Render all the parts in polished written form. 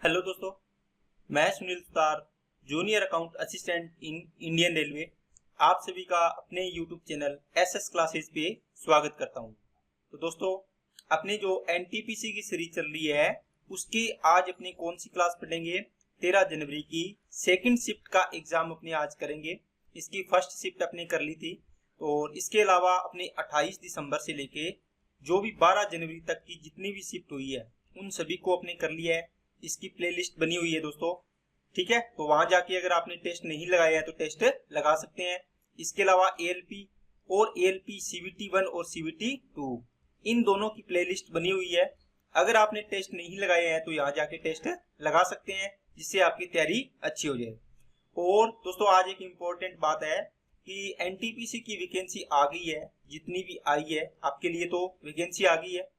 Hello दोस्तों, मैं Sunil Sutar, junior account assistant in Indian railway, आप सभी का अपने यूट्यूब चैनल एसएस क्लासेस पे स्वागत करता हूं। तो दोस्तों, अपने जो एनटीपीसी की सीरीज चल रही है उसकी आज अपने कौन सी क्लास पढ़ेंगे। 13 जनवरी की सेकंड शिफ्ट का एग्जाम अपने आज करेंगे। इसकी फर्स्ट शिफ्ट अपने कर ली थी, और इसके अलावा अपने 28 दिसंबर से लेके जो भी 12 जनवरी तक की जितनी भी शिफ्ट हुई है उन सभी को अपने कर लिया है। इसकी प्लेलिस्ट बनी हुई है दोस्तों, ठीक है। तो वहां जाके अगर आपने टेस्ट नहीं लगाया है तो टेस्ट लगा सकते हैं। इसके अलावा एएलपी और एएलपी सीवीटी 1 और सीवीटी 2 इन दोनों की प्लेलिस्ट बनी हुई है। अगर आपने टेस्ट नहीं लगाया है तो यहाँ जाके टेस्ट लगा सकते हैं, जिससे आपकी तैयारी अच्छी हो जाए। और दोस्तों, आज एक इम्पोर्टेंट बात है कि एनटीपीसी की वैकेंसी आ गई है, जितनी भी आई है आपके लिए तो वैकेंसी आ गई है,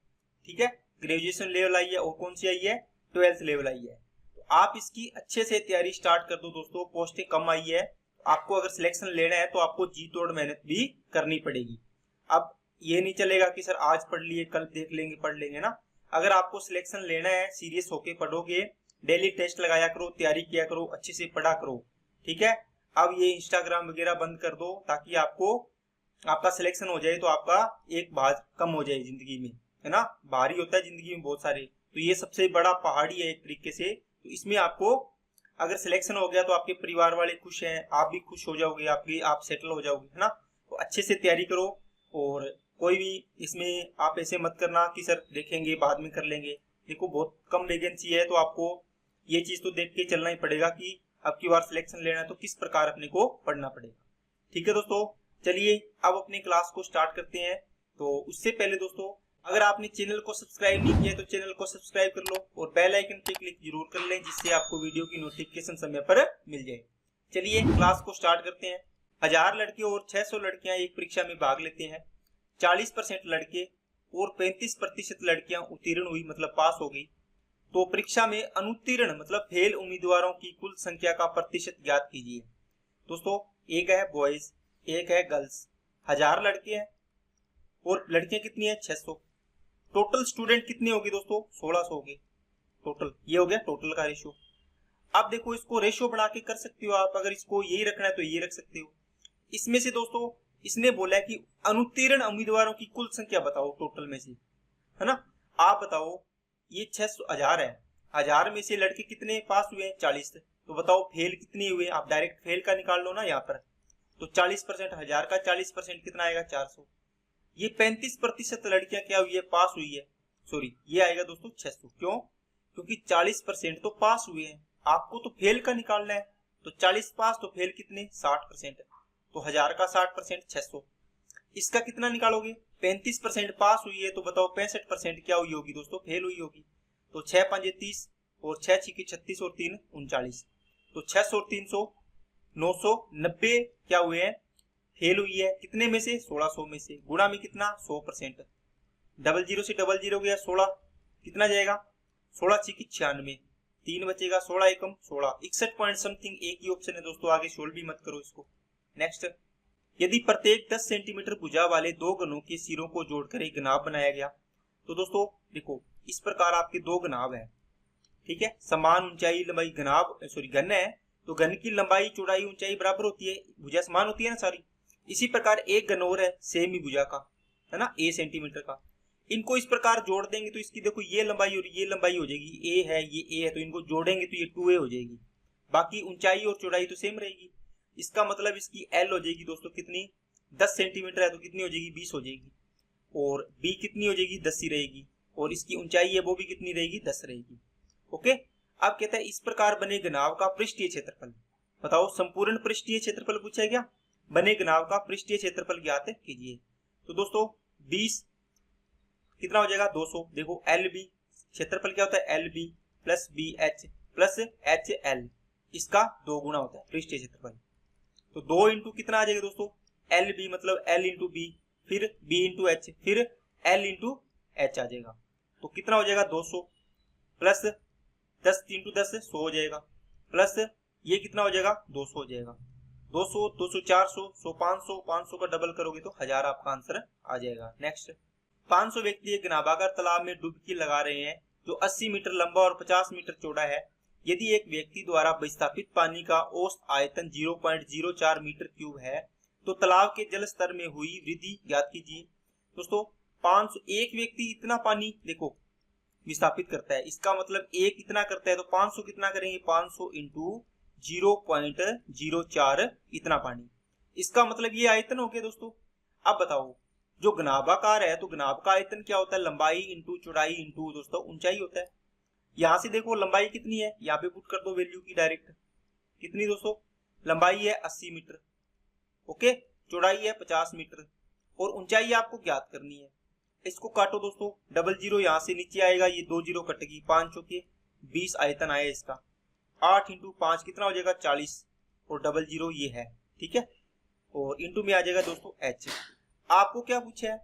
ठीक है। ग्रेजुएशन लेवल आई है और कौन सी आई है, 12th लेवल आई है। तो आप इसकी अच्छे से तैयारी स्टार्ट कर दो दोस्तों। पोस्टें कम आई है, आपको अगर सिलेक्शन लेना है तो आपको जी तोड़ मेहनत भी करनी पड़ेगी। अब ये नहीं चलेगा कि सर आज पढ़ लिए कल देख लेंगे पढ़ लेंगे ना। अगर आपको सिलेक्शन लेना है, सीरियस होके पढ़ोगे, डेली टेस्ट लगाया करो, तैयारी किया करो, अच्छे से पढ़ा करो, ठीक है। अब ये इंस्टाग्राम वगैरह बंद कर दो ताकि आपका सिलेक्शन हो जाए तो आपका एक भार कम हो जाए जिंदगी में, है ना। भारी होता है जिंदगी में बहुत सारे, तो ये सबसे बड़ा पहाड़ी है एक तरीके से। तो इसमें आपको अगर सिलेक्शन हो गया तो आपके परिवार वाले खुश हैं, आप भी खुश हो जाओगे, आप सेटल हो जाओगे, है ना। तो अच्छे से तैयारी करो। और कोई भी इसमें आप ऐसे मत करना कि सर देखेंगे बाद में कर लेंगे। देखो, बहुत कम वैकेंसी है तो आपको ये चीज तो देख के चलना ही पड़ेगा कि अब की बार सिलेक्शन लेना है तो किस प्रकार अपने को पढ़ना पड़ेगा, ठीक है दोस्तों। चलिए अब अपनी क्लास को स्टार्ट करते हैं। तो उससे पहले दोस्तों, अगर आपने चैनल को सब्सक्राइब नहीं किया तो चैनल को सब्सक्राइब कर लो और बेल आइकन पे क्लिक जरूर कर लें, जिससे आपको वीडियो की नोटिफिकेशन समय पर मिल जाए। चलिए क्लास को स्टार्ट करते हैं। 1000 लड़के और 600 लड़कियां एक परीक्षा में भाग लेते हैं। 40% लड़के और 35% लड़कियां उत्तीर्ण हुई, मतलब पास हो गई। तो परीक्षा में अनुत्तीर्ण मतलब फेल उम्मीदवारों की कुल संख्या का प्रतिशत ज्ञात कीजिए। दोस्तों, एक है बॉयज, एक है गर्ल्स। 1000 लड़के हैं और लड़कियां कितनी है, 600। टोटल स्टूडेंट कितने होंगे दोस्तों, 1600 होंगे टोटल। ये हो गया टोटल का रेशियो। अब देखो, इसको रेशियो बना के कर सकते हो आप। अगर इसको यही रखना है तो ये रख सकते हो। इसमें से दोस्तों इसने बोला है कि अनुत्तीर्ण उम्मीदवारों की कुल संख्या बताओ टोटल में से, है ना। आप बताओ, ये 1000 है, 1000 में से लड़के कितने पास हुए हैं, 40। तो बताओ फेल कितने हुए, आप डायरेक्ट फेल का निकाल लो ना यहाँ पर। तो 40%, 1000 का 40% कितना आएगा, 400। ये 35% लड़कियां क्या हुई है, पास हुई है। सॉरी, ये आएगा दोस्तों 600। क्यों? क्योंकि 40% तो पास हुए हैं, आपको तो फेल का निकालना है। तो 40 पास तो फेल कितने, 60%। तो 1000 का 60% 600। इसका कितना निकालोगे, 35% पास हुई है, तो बताओ 65% क्या हुई होगी दोस्तों, फेल हुई होगी। तो 6 5 30 और 6 6 36 और 3 39। तो 600 और 300 990 क्या हुए हैं, फेल हुई है। कितने में से, 1600 में से। गुणा में कितना, 100%। डबल जीरो से डबल जीरो गया 16, कितना जाएगा, 16 6 96, 3 बचेगा, 16 एकम 16, 61 पॉइंट समथिंग। एक ही ऑप्शन है दोस्तों, आगे सोल्व भी मत करो इसको। नेक्स्ट, यदि प्रत्येक 10 सेंटीमीटर भुजा वाले दो गनों के सिरों को जोड़कर एक घनाभ बनाया गया। तो दोस्तों देखो, इस प्रकार आपके दो घनाभ है, ठीक है। समान ऊंचाई लंबाई घनाभ घन है, तो घन की लंबाई चौड़ाई ऊंचाई बराबर होती है, भुजा समान होती है ना सारी। इसी प्रकार एक घन और है सेम ही भुजा का, है ना, a सेंटीमीटर का। इनको इस प्रकार जोड़ देंगे तो इसकी देखो ये लंबाई और ये लंबाई हो जाएगी, a है ये a है, तो इनको जोड़ेंगे तो ये 2a हो जाएगी। बाकी ऊंचाई और चौड़ाई तो सेम रहेगी। इसका मतलब इसकी l हो जाएगी दोस्तों कितनी, 10 सेंटीमीटर है तो कितनी हो जाएगी, 20 हो जाएगी। और b कितनी हो जाएगी, 10 ही रहेगी। और इसकी ऊंचाई है वो भी कितनी रहेगी, 10 रहेगी। ओके। अब कहता है इस प्रकार बने घनाभ का पृष्ठीय क्षेत्रफल बताओ। संपूर्ण पृष्ठीय क्षेत्रफल पूछा गया, बने घनाभ का पृष्ठीय क्षेत्रफल ज्ञात कीजिए। तो दोस्तों 20 कितना हो जाएगा, 200। देखो एल बी क्षेत्रफल क्या होता है, L B plus B H plus H L, इसका 2 गुना होता है पृष्ठीय क्षेत्रफल। तो 2 इंटू कितना आ जाएगा दोस्तों, एल बी मतलब एल इंटू बी, फिर बी इंटू एच, फिर एल इंटू एच आ जाएगा। तो कितना हो जाएगा, 200 प्लस 10 इंटू 10 100 हो जाएगा, प्लस ये कितना हो जाएगा, 200 हो जाएगा। 200 200 400 100 500, 500 का डबल करोगे तो 1000 आपका आंसर आ जाएगा। नेक्स्ट, 500 व्यक्ति एक घनाभागार तालाब में डुबकी लगा रहे हैं। जो 80 मीटर लंबा और 50 मीटर चौड़ा है, यदि एक व्यक्ति द्वारा विस्थापित पानी का औसत आयतन 0.04 मीटर क्यूब है तो तालाब के जल स्तर में हुई वृद्धि ज्ञात कीजिए। दोस्तों 500, एक व्यक्ति इतना पानी देखो विस्थापित करता है, इसका मतलब एक इतना करता है तो 500 कितना करेंगे, 500 इंटू 0.04 इतना पानी, इसका मतलब ये आयतन हो गया दोस्तों। अब बताओ जो घनाभाकार है तो घनाभ का आयतन क्या होता है, लंबाई इंटू चौड़ाई इंटू दोस्तों ऊंचाई होता है। यहां से देखो लंबाई कितनी है, यहाँ पे पुट कर दो वैल्यू की डायरेक्ट, कितनी दोस्तों, लंबाई है 80 मीटर, ओके, चौड़ाई है 50 मीटर और ऊंचाई आपको ज्ञात करनी है। इसको काटो दोस्तों, डबल जीरो यहाँ से नीचे आएगा, ये 2 जीरो कटेगी, 5 चौके 20 आयतन आया इसका, 8 इंटू 5 कितना हो जाएगा 40 और डबल जीरो ये है, ठीक है, और इंटू में आ जाएगा दोस्तों एच। आपको क्या पूछा है,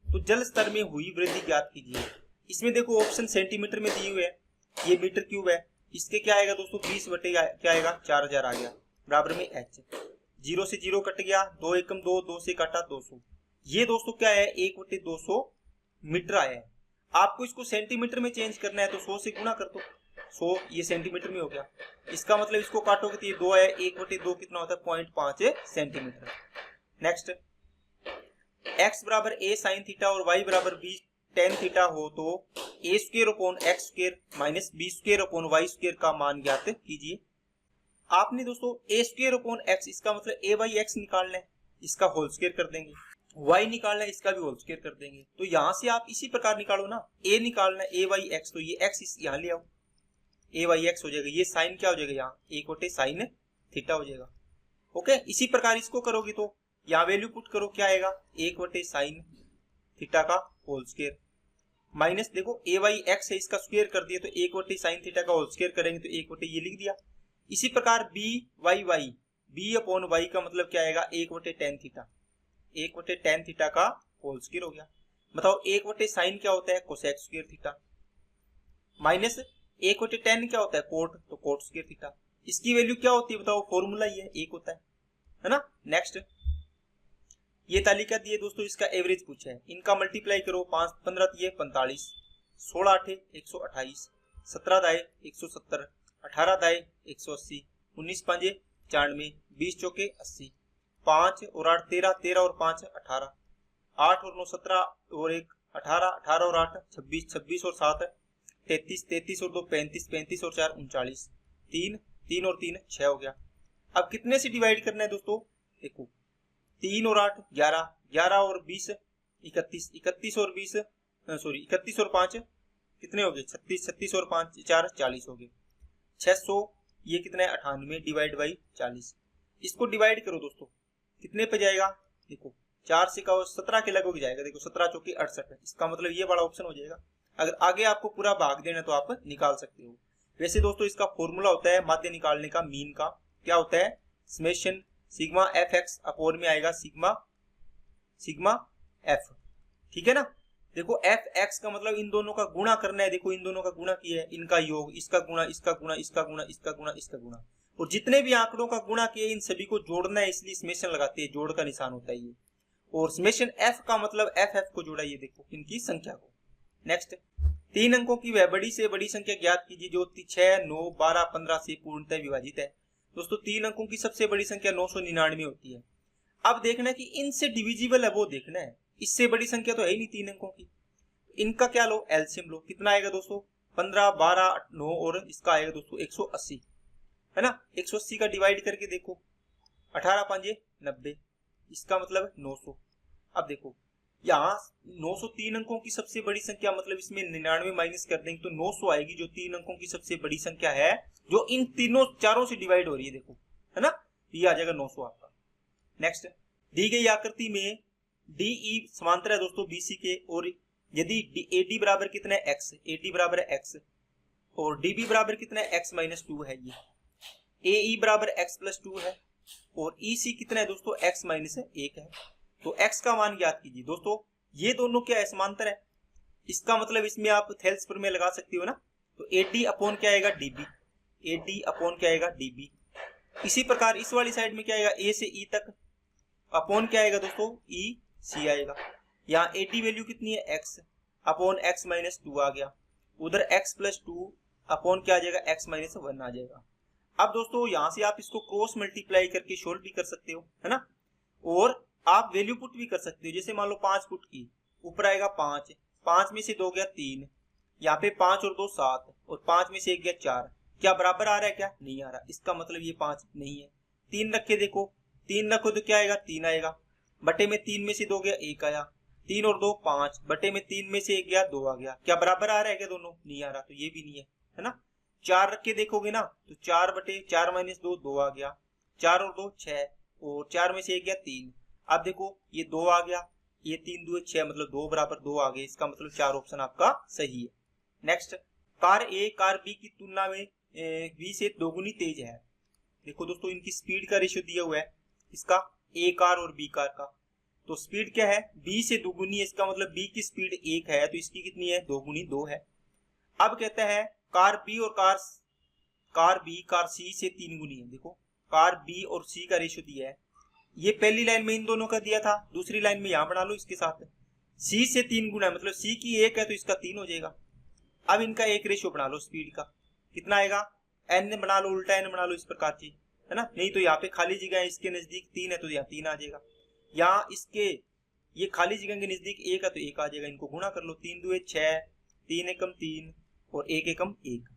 तो जल स्तर में हुई वृद्धि ज्ञात कीजिए। इसमें देखो ऑप्शन सेंटीमीटर में दिए हुए है, ये मीटर क्यूब है, इसके क्या आएगा दोस्तों 20 बटे क्या आएगा 4000 आ गया, बराबर में एच, 0 से 0 कट गया, 2 एकम 2, 2 से काटा 200, ये दोस्तों क्या है 1 बटे 200 मीटर आया है। आपको इसको सेंटीमीटर में चेंज करना है तो 100 से गुणा कर दो, 100 ये सेंटीमीटर में हो गया, इसका मतलब इसको काटोगे तो ये 2 है, 1 बटे 2 कितना होता है 0.5 सेंटीमीटर। नेक्स्ट, x बराबर a साइन थीटा और y बराबर b टेन थीटा हो तो a square upon x square minus b square upon y square का मान ज्ञात कीजिए। आपने दोस्तों a स्क्वायर अपॉन x, इसका मतलब a बाई x निकालना है, इसका होल स्क्वायर कर देंगे, y निकालना है, इसका भी होल स्क्वायर कर देंगे। तो यहां से आप इसी प्रकार निकालो ना, a निकालना है a बाई x, तो ये x यहाँ ले आओ, a बाई x हो जाएगा, ये साइन क्या हो जाएगा यहाँ 1 बटे साइन थीटा हो जाएगा, ओके। इसी प्रकार इसको करोगे तो यहाँ वैल्यू पुट करो, क्या आएगा 1 बटे साइन थीटा का होल स्क्वायर, माइनस देखो a बाई x है, इसका स्क्वायर कर दिया तो 1 बटे साइन थीटा का होल स्क्वायर करेंगे तो 1 बटे ये लिख दिया। इसी प्रकार b Y Y, b upon y का मतलब क्या आएगा 1 बटे टेन थीटा, 1 बटे टेन थीटा का होल स्क्वायर हो गया। बताओ 1 बटे साइन क्या होता है कोसेक स्क्वायर थीटा, माइनस 1 बटे टेन क्या होता है कोट, तो कोट स्क्वायर थीटा, इसकी वैल्यू क्या होती है बताओ, फॉर्मूला ही है 1 होता है ना। नेक्स्ट, ये तालिका दी है दोस्तों, इसका एवरेज पूछा है, इनका मल्टीप्लाई करो, 5 15 दिए 45, 16 8 128, 17 दाए 170, 18 दाए 180, 19 5 94, 20 चौके 80, 5 और 8 13, 13 और 5 18, 8 और 9 17 और 1 18, 18 और 8 26, 26 और 7 33, 33 और 2 35, 35 और 4 39, 3 3 और 3 6 हो गया। अब कितने से डिवाइड करना है दोस्तों, देखो 3 और 8 11, 11 और 20 31, 31 और 20 सॉरी 31 और 5 कितने हो गए 36, 36 और 5 4 40 हो गए, 600 ये कितना है 98 डिवाइड बाई 40, इसको डिवाइड करो दोस्तों कितने पे जाएगा, देखो 4 से का 17 के लगभग जाएगा, देखो 17 चौके 68, इसका मतलब ये बड़ा ऑप्शन हो जाएगा। अगर आगे आपको पूरा भाग देना तो आप निकाल सकते हो। वैसे दोस्तों इसका फॉर्मूला होता है माध्य निकालने का, मीन का क्या होता है summation sigma F x upon में आएगा सिग्मा एफ, ठीक है ना। देखो एफ एक्स का मतलब इन दोनों का गुणा करना है, देखो इन दोनों का गुणा किया है, इनका योग, इसका गुणा इसका गुणा इसका गुणा इसका गुणा इसका गुणा, और जितने भी आंकड़ों का गुणा किया इन सभी को जोड़ना है, इसलिए समेशन लगाते हैं, जोड़ का निशान होता है ये, और समेशन एफ का मतलब एफ एफ को जोड़ा, ये देखो इनकी संख्या को। नेक्स्ट, 3 अंकों की वह बड़ी से बड़ी संख्या ज्ञात कीजिए जो 6 9 12 15 से पूर्णतः विभाजित है। दोस्तों 3 अंकों की सबसे बड़ी संख्या 999 होती है। अब देखना है कि इनसे डिविजिबल है वो देखना है, इससे बड़ी संख्या तो है ही नहीं 3 अंकों की, इनका क्या लो एलसीएम लो, कितना आएगा दोस्तों 15 12 9 और इसका आएगा दोस्तों 180, है ना। 180 का डिवाइड करके देखो 18 5 90, इसका मतलब 900। अब देखो यहाँ 903 अंकों की सबसे बड़ी संख्या, मतलब इसमें 99 माइनस कर देंगे तो 900 आएगी, जो 3 अंकों की सबसे बड़ी संख्या है जो इन तीनों चारों से डिवाइड हो रही है, देखो है ना, ये आ जाएगा 900 आपका। नेक्स्ट, दी गई आकृति में DE समांतर है दोस्तों BC के, और यदि AD बराबर कितना है x, AD बराबर है x और DB बराबर कितना है x माइनस 2 है, ये AE बराबर x प्लस 2 है और EC कितना है दोस्तों x माइनस 1 है, तो x का मान ज्ञात कीजिए। दोस्तों ये दोनों क्या है समांतर है, इसका मतलब इसमें आप थेल्स प्रमेय लगा सकते हो ना, तो AD अपॉन क्या आएगा DB, AD अपॉन क्या आएगा DB। इसी प्रकार इस वाली साइड में क्या आएगा A से E तक अपॉन क्या आएगा दोस्तों EC आएगा। यहाँ AD वैल्यू कितनी है x अपॉन x माइनस 2 आ गया, उधर x प्लस 2 अपॉन क्या आ जाएगा, x माइनस 1 आ जाएगा। अब दोस्तों यहाँ से आप इसको क्रॉस मल्टीप्लाई करके सोल्व भी कर सकते हो, है ना, और आप वैल्यू पुट भी कर सकते हो। जैसे मान लो 5 पुट की, ऊपर आएगा 5, 5 में से 2 गया 3, यहाँ पे 5 और 2 7, और 5 में से 1 गया 4। क्या बराबर आ रहा है, क्या नहीं आ रहा, इसका मतलब ये 5 नहीं है। 3 रखे, देखो 3 रखो तो क्या आएगा, 3 आएगा, बटे में 3 में से 2 गया 1 आया, 3 और 2 5, बटे में 3 में से 1 गया 2 आ गया। क्या बराबर आ रहा है क्या दोनों, नहीं आ रहा, तो ये भी नहीं है ना। 4 रख के देखोगे ना, तो 4 बटे 4 माइनस 2 2 आ गया, 4 और 2 6, और 4 में से 1 गया 3। अब देखो ये 2 आ गया, ये 3 2 6, मतलब 2 बराबर 2 आ गए, इसका मतलब 4 ऑप्शन आपका सही है। नेक्स्ट, कार ए कार बी की तुलना में बी से दोगुनी तेज है। देखो दोस्तों इनकी स्पीड का रेशियो दिया हुआ है, इसका ए कार और बी कार का। तो स्पीड क्या है, बी से दोगुनी है, इसका मतलब बी की स्पीड 1 है, तो इसकी कितनी है, दोगुनी 2 है। अब कहता है कार बी और कार बी कार सी से 3 गुनी है। देखो कार बी और सी का रेशियो दिया है, ये पहली लाइन में इन दोनों का दिया था, दूसरी लाइन में यहां बना लो इसके साथ। सी से 3 गुना है, मतलब सी की 1 है तो इसका 3 हो जाएगा। अब इनका एक रेशियो बना लो स्पीड का, कितना आएगा, एन बना लो, उल्टा एन बना लो, इस प्रकार की, है ना। नहीं तो यहाँ पे खाली जगह है, इसके नजदीक 3 है तो यहाँ 3 आ जाएगा, यहाँ इसके ये खाली जगह के नजदीक 1 है तो 1 आ जाएगा। इनको गुणा कर लो, 3 2 6, 3 एकम 3 और 1 एकम 1।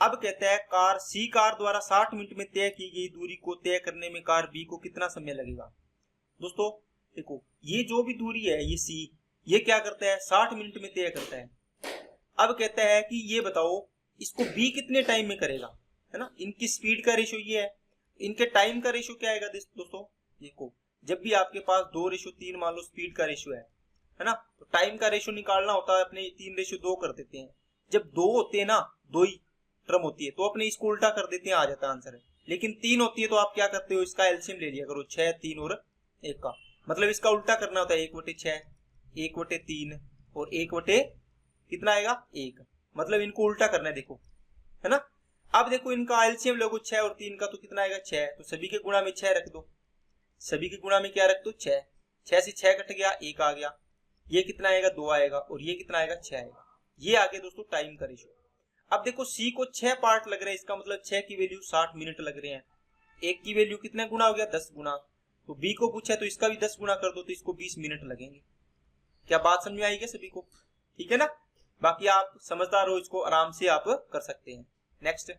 अब कहता है कार सी कार द्वारा 60 मिनट में तय की गई दूरी को तय करने में कार बी को कितना समय लगेगा। दोस्तों देखो ये जो भी दूरी है ये सी, ये क्या करता है 60 मिनट में तय करता है। अब कहता है कि ये बताओ इसको बी कितने टाइम में करेगा, है ना। इनकी स्पीड का रेशियो ये है, इनके टाइम का रेशियो क्या आएगा दोस्तों। देखो जब भी आपके पास 2:3 मान लो स्पीड का रेशियो है ना, तो टाइम का रेशियो निकालना होता है अपने 3:2 कर देते हैं। जब 2 होते हैं ना, 2 ही टर्म होती है तो अपने इसको उल्टा कर देते हैं, आ जाता है आंसर है। लेकिन 3 होती है तो आप क्या करते हो, इसका एलसीएम ले लिया करो, 6 3 और 1 का, मतलब इसका उल्टा करना होता है, 1/6 1/3 और 1 कितना आएगा 1, मतलब इनको उल्टा करना है, देखो है ना। अब देखो इनका एलसीएम लोगो 6 और 3 का, तो कितना आएगा 6, तो सभी के गुणा में 6 रख दो, सभी के गुणा में क्या रख दो 6, 6 से 6 कट गया 1 आ गया, ये कितना आएगा 2 आएगा, और ये कितना आएगा 6 आएगा। ये आगे दोस्तों टाइम का रेशियो। अब देखो सी को 6 पार्ट लग रहे हैं, इसका मतलब 6 की वैल्यू 60 मिनट लग रहे हैं, 1 की वैल्यू कितना गुना हो गया 10 गुना, तो बी को पूछा तो इसका भी 10 गुना कर दो, तो इसको 20 मिनट लगेंगे। क्या बात समझ में आई क्या सभी को, ठीक है ना। बाकी आप समझदार हो, इसको आराम से आप कर सकते हैं। नेक्स्ट,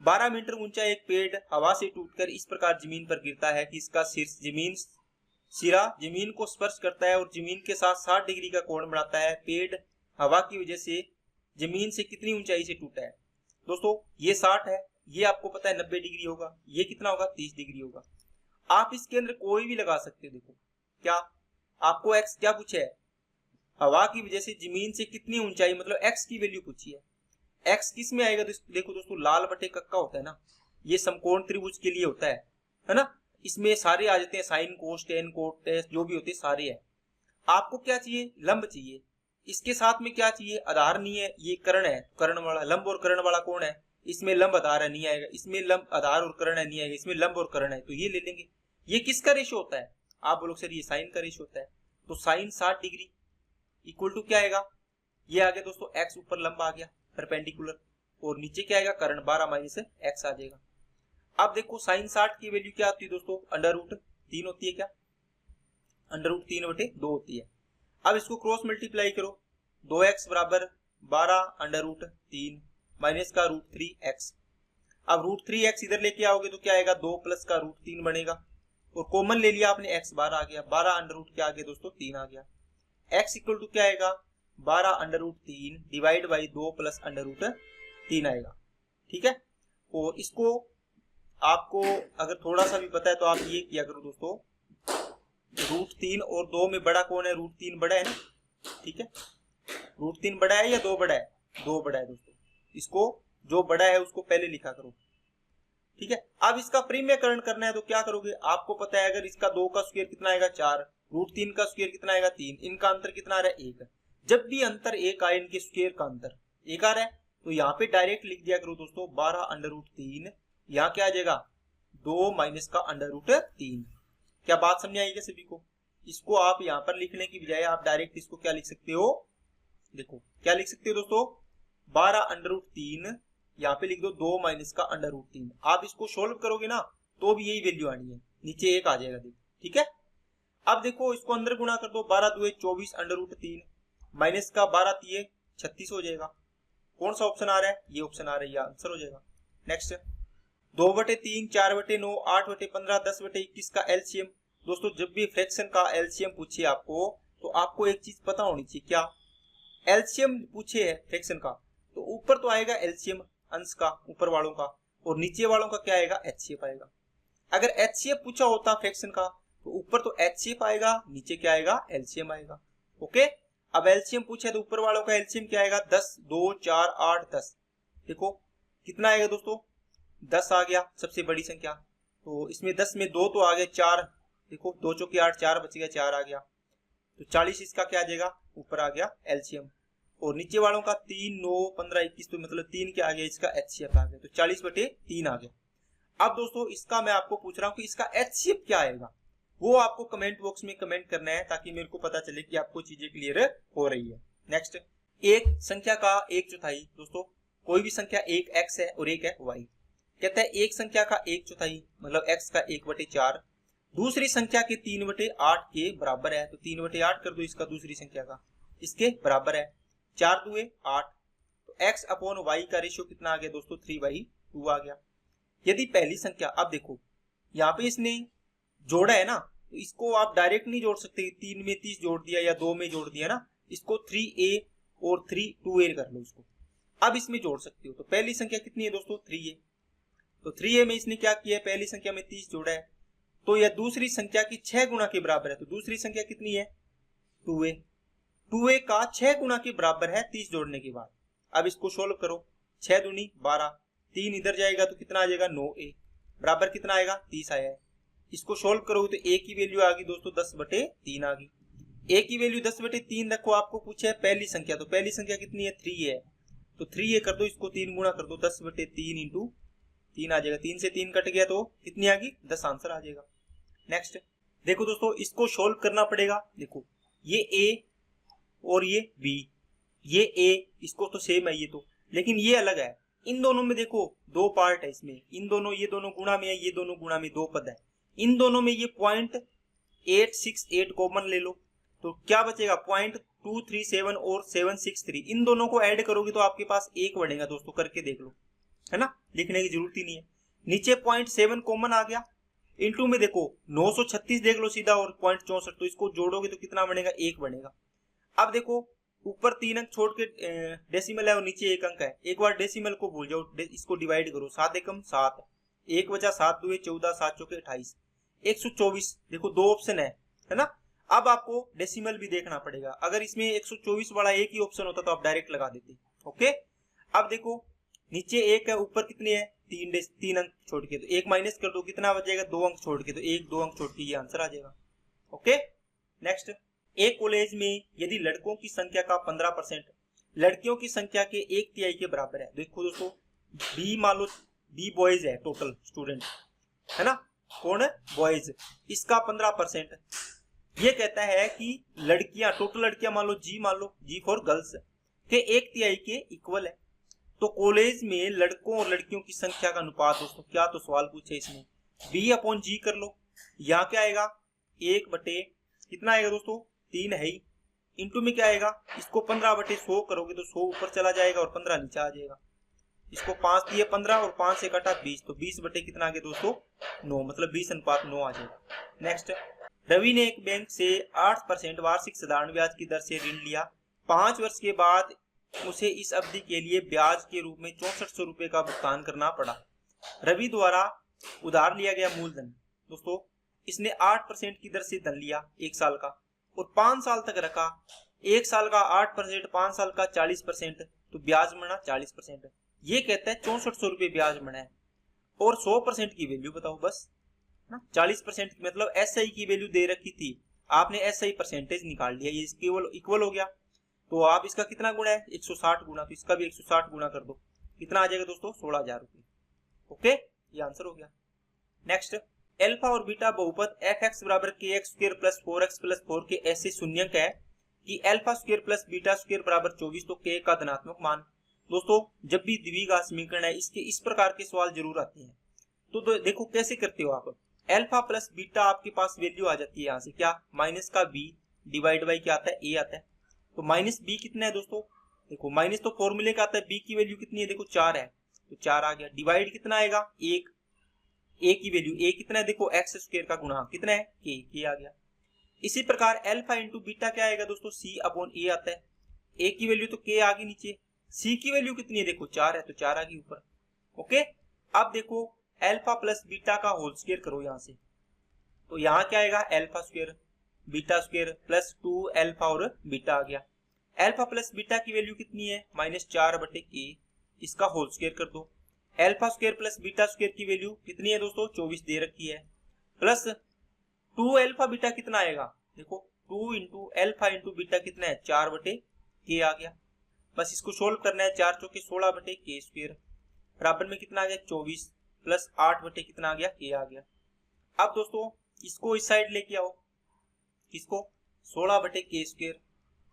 12 मीटर ऊंचा एक पेड़ हवा से टूटकर इस प्रकार जमीन पर गिरता है कि इसका सिरा जमीन को स्पर्श करता है और जमीन के साथ 60 डिग्री का कोण बनाता है। पेड़ हवा की वजह से जमीन से कितनी ऊंचाई से टूटा है। दोस्तों ये 60 है, ये आपको पता है 90 डिग्री होगा, ये कितना होगा 30 डिग्री होगा। आप इसके अंदर कोई भी लगा सकते हो। देखो क्या आपको एक्स क्या पूछा है, हवा की वजह से जमीन से कितनी ऊंचाई, मतलब एक्स की वैल्यू पूछी है। एक्स किस में आएगा, देखो दोस्तों लाल बटे कक्का होता है ना, ये समकोण त्रिभुज के लिए होता है ना। इसमें सारे आ जाते हैं, साइन कोस टेन कोट जो भी होते हैं सारे है। आपको क्या चाहिए, लंब चाहिए, इसके साथ में क्या चाहिए, आधार नहीं है, ये कर्ण है, कर्ण वाला लंब और कर्ण वाला कौन है, इसमें लंब आधार है नहीं आएगा, इसमें लंब आधार और कर्ण है नहीं आएगा, इसमें लंब और कर्ण है, तो ये ले लेंगे। ये किसका रेशियो होता है, आप बोलो सर ये साइन का रेशियो होता है, तो साइन 60 डिग्री इक्वल टू क्या आएगा, ये आ गया दोस्तों एक्स, ऊपर लंब आ गया परपेंडिकुलर, और नीचे क्या आएगा कर्ण 12 माइनस एक्स आ जाएगा। अब देखो साइन 60 की वैल्यू क्या आती है दोस्तों, √3 होती है, क्या √3/2 होती है। अब इसको क्रॉस मल्टीप्लाई करो, 2x बराबर 12 √3 माइनस का √3x। अब √3x इधर लेके आओगे तो क्या आएगा, 2 प्लस का √3 बनेगा, और कॉमन ले लिया आपने x 12 आ गया, 12 क्या आ गया दोस्तों 3 आ गया। x इक्वल टू क्या आएगा 12 √3 डिवाइड बाई 2 प्लस √3 आएगा, ठीक है। और इसको आपको अगर थोड़ा सा भी पता है तो आप ये किया करो दोस्तों, √3 और 2 में बड़ा कौन है, √3 बड़ा है ना, ठीक है। √3 बड़ा है या 2 बड़ा है, 2 बड़ा है दोस्तों, इसको जो बड़ा है उसको पहले लिखा करो, ठीक है। अब इसका परिमेयकरण करना है तो क्या करोगे, आपको पता है अगर इसका 2 का स्क्वायर कितना आएगा 4, √3 का स्क्वायर कितना आएगा 3, इनका अंतर कितना आ रहा है 1। जब भी अंतर 1 आए, इनके स्क्वायर का अंतर 1 आ रहा है, तो यहाँ पे डायरेक्ट लिख दिया करो दोस्तों 12 √3, यहाँ क्या आ जाएगा 2 माइनस का √3। क्या बात समझ आएगी सभी को। इसको आप यहाँ पर लिखने की बजाय आप डायरेक्ट इसको क्या लिख सकते हो, देखो क्या लिख सकते हो दोस्तों 12 √3, यहाँ पे लिख दो 2 माइनस का √3। आप इसको सोल्व करोगे ना तो भी यही वैल्यू आनी है, नीचे 1 आ जाएगा देखो, ठीक है। अब देखो इसको अंदर गुणा कर दो, 12 2 24 √3 माइनस का 12 3 36 हो जाएगा। कौन सा ऑप्शन आ रहा है? ये ऑप्शन आ रहा है, ये आंसर हो जाएगा। नेक्स्ट 2/3 4/9 8/15 10/21 का एलसीएम। दोस्तों जब भी फ्रैक्शन का एलसीएम पूछे आपको तो आपको एक चीज पता होनी चाहिए, क्या? एलसीएम पूछे है फ्रैक्शन का तो ऊपर तो आएगा एलसीएम अंश का ऊपर वालों का, और नीचे वालों का क्या आएगा? एचसीएफ आएगा। अगर एचसीएफ पूछा होता फ्रैक्शन का तो ऊपर तो एचसीएफ आएगा, नीचे क्या आएगा? एलसीएम आएगा। ओके, अब एलसीएम पूछे तो ऊपर वालों का एलसीएम क्या आएगा? 10 2 4 8 10। देखो कितना आएगा दोस्तों? 10 आ गया सबसे बड़ी संख्या, तो इसमें 10 में 2 तो आ गए, 4 देखो 2 चौके 8, 4 बच गया, 4 आ गया, तो 40 इसका क्या आ जाएगा? ऊपर आ गया एलसीएम। और नीचे वालों का 3 9 15 21, तो मतलब 3 क्या आ गया? इसका एचसीएफ आ गया, तो 40/3 आ गया। अब दोस्तों इसका मैं आपको पूछ रहा हूँ कि इसका एचसीएफ क्या आएगा, वो आपको कमेंट बॉक्स में कमेंट करना है ताकि मेरे को पता चले कि आपको चीजें क्लियर हो रही है। नेक्स्ट, एक संख्या का 1/4। दोस्तों कोई भी संख्या, एक एक्स है और एक है वाई। कहता है एक संख्या का 1/4 मतलब एक्स का 1/4 दूसरी संख्या के 3/8 के बराबर है, तो 3/8 कर दो इसका दूसरी संख्या का, इसके बराबर है। 4 2 8, तो x अपॉन वाई का रेशियो कितना आ गया दोस्तों? 3/2 आ गया। यदि पहली संख्या, अब देखो यहाँ पे इसने जोड़ा है ना, तो इसको आप डायरेक्ट नहीं जोड़ सकते, 3 में 30 जोड़ दिया या 2 में जोड़ दिया ना, इसको 3a और 2a कर लो इसको, अब इसमें जोड़ सकते हो। तो पहली संख्या कितनी है दोस्तों? 3a, तो 3a में इसने क्या किया है? पहली संख्या में 30 जोड़ा है, तो यह दूसरी संख्या की 6 गुना के बराबर है, तो दूसरी संख्या कितनी है? 2a, 2a का 6 गुना के बराबर है 30 जोड़ने के बाद। अब इसको सोल्व करो, 6 दूनी 12, 3 इधर जाएगा तो कितना आ जाएगा? 9a, बराबर कितना आएगा? 30 आया है। इसको सोल्व करोगे तो a की वैल्यू आ गई दोस्तों 10/3 आ गई। a की वैल्यू 10/3 रखो, आपको पूछा है पहली संख्या, तो पहली संख्या कितनी है? 3 है, तो 3a कर दो, इसको 3 गुना कर दो, 10/3 इंटू 3 आ जाएगा, 3 से 3 कट गया तो कितनी आ गई? 10 आंसर आ जाएगा। नेक्स्ट देखो दोस्तों इसको सोल्व करना पड़ेगा। देखो ये a और ये b, ये a इसको तो सेम है ये तो, लेकिन ये अलग है। इन दोनों में देखो 2 पार्ट है इसमें, इन दोनों, ये दोनों गुणा में है, ये दोनों गुणा में, 2 पद है। इन दोनों में ये 0.868 कॉमन ले लो, तो क्या बचेगा? 0.237 और 763, इन दोनों को ऐड करोगे तो आपके पास 1 बढ़ेगा दोस्तों, करके देख लो, है ना, लिखने की जरूरत ही नहीं है। नीचे 0.7 कॉमन आ गया, इंटू में देखो 936 देख लो सीधा, और 0.64, तो इसको जोड़ोगे तो कितना बनेगा? 1 बनेगा। अब देखो ऊपर 3 अंक छोड़ के डेसिमल है और नीचे 1 अंक है, एक बार डेसिमल को भूल जाओ, इसको डिवाइड करो, 7 एकम 7, 1 बचा 7 2 14, 7 चौके 28, 124। देखो 2 ऑप्शन है ना। अब आपको डेसिमल भी देखना पड़ेगा, अगर इसमें 124 वाला एक ही ऑप्शन होता तो आप डायरेक्ट लगा देते। ओके, अब देखो नीचे 1 है, ऊपर कितने है? 3 अंक छोड़ के, तो 1 माइनस कर दो, कितना बचेगा? 2 अंक छोड़ के, तो 1 2 अंक छोड़ के ये आंसर आ जाएगा। ओके, नेक्स्ट, एक कॉलेज में यदि लड़कों की संख्या का 15% लड़कियों की संख्या के 1/3 के बराबर है। देखो दोस्तों बी मान लो, बी बॉयज है टोटल स्टूडेंट, है ना, कौन है? बॉयज, इसका 15%। ये कहता है कि लड़कियां, टोटल लड़कियां मान लो जी फॉर गर्ल्स, के 1/3 के इक्वल है। तो कॉलेज में लड़कों और लड़कियों की संख्या का अनुपात दोस्तों, क्या तो सवाल पूछे इसमें, b/g कर लो, यहाँ क्या आएगा? 1 बटे कितना आएगा दोस्तों? 3 है ही, इंटू में क्या आएगा? इसको 15/100 करोगे तो 100 ऊपर चला जाएगा और 15 नीचे आ जाएगा। इसको 5 दिए 15 और 5 से कटा 20, तो 20 बटे कितना आ गया दोस्तों? 9, मतलब 20:9 आ जाएगा। नेक्स्ट, रवि ने एक बैंक से 8% वार्षिक साधारण ब्याज की दर से ऋण लिया। 5 वर्ष के बाद उसे इस अवधि के लिए ब्याज के रूप में 6400 रुपए का भुगतान करना पड़ा। रवि द्वारा उधार लिया गया मूलधन, दोस्तों इसने 8% की दर से धन लिया 1 साल का और 5 साल तक रखा। 1 साल का 8%, 5 साल का 40%, तो ब्याज बना 40%। ये कहता है 6400 रुपए ब्याज बना है, और 100% की वैल्यू बताओ बस ना। 40% मतलब एसआई की वैल्यू दे रखी थी, आपने एसआई परसेंटेज निकाल लिया, ये केवल इक्वल हो गया। तो आप इसका कितना गुना है? 160 गुना, तो इसका भी 160 गुना कर दो, कितना आ जाएगा दोस्तों? 16,000 रुपए। ओके, ये आंसर हो गया। नेक्स्ट, अल्फा और बीटा बहुपद fx बराबर kx² + 4x + 4 के ऐसे शून्यंक है कि alpha square plus beta square बराबर 24, तो k का धनात्मक मान। दोस्तों जब भी द्विघात समीकरण है इसके इस प्रकार के सवाल जरूर आते हैं। तो देखो कैसे करते हो आप, अल्फा प्लस बीटा आपके पास वैल्यू आ जाती है यहाँ से, क्या माइनस का बी डिवाइड बाई क्या आता है ए आता है। तो माइनस बी कितना है दोस्तों, देखो माइनस तो फॉर्मूले का आता है, बी की वैल्यू कितनी है देखो 4 है, तो 4 आ गया। डिवाइड कितना आएगा 1, ए की वैल्यू ए कितना है देखो एक्स स्क्वायर का गुणा कितना है के आ गया। इसी प्रकार अल्फा इंटू बीटा क्या आएगा दोस्तों, सी अपॉन ए आता है, ए की वैल्यू तो के आ गई नीचे, सी की वैल्यू कितनी है देखो 4 है, तो 4 आ गई ऊपर। ओके, अब देखो अल्फा प्लस बीटा का होल स्क्वायर करो यहाँ से, तो यहाँ क्या आएगा alpha square beta square plus 2 alpha और बीटा आ गया। अल्फा प्लस बीटा की वैल्यू कितनी है -4 बटे के, इसका होल स्क्वायर कर दो। Alpha square plus beta square की वैल्यू कितनी है दोस्तों 24 दे रखी है, प्लस 2 अल्फा बीटा कितना आएगा देखो 2 इंटू अल्फा इंटू बीटा कितना है 4 बटे के आ गया। बस इसको सोल्व करना है, 4 चौके 16 बटे के स्क्वायर बराबर में कितना आ गया 24 प्लस 8 बटे कितना आ गया के आ गया। अब दोस्तों इसको इस साइड लेके आओ, किसको 16 बटे के स्क्वायर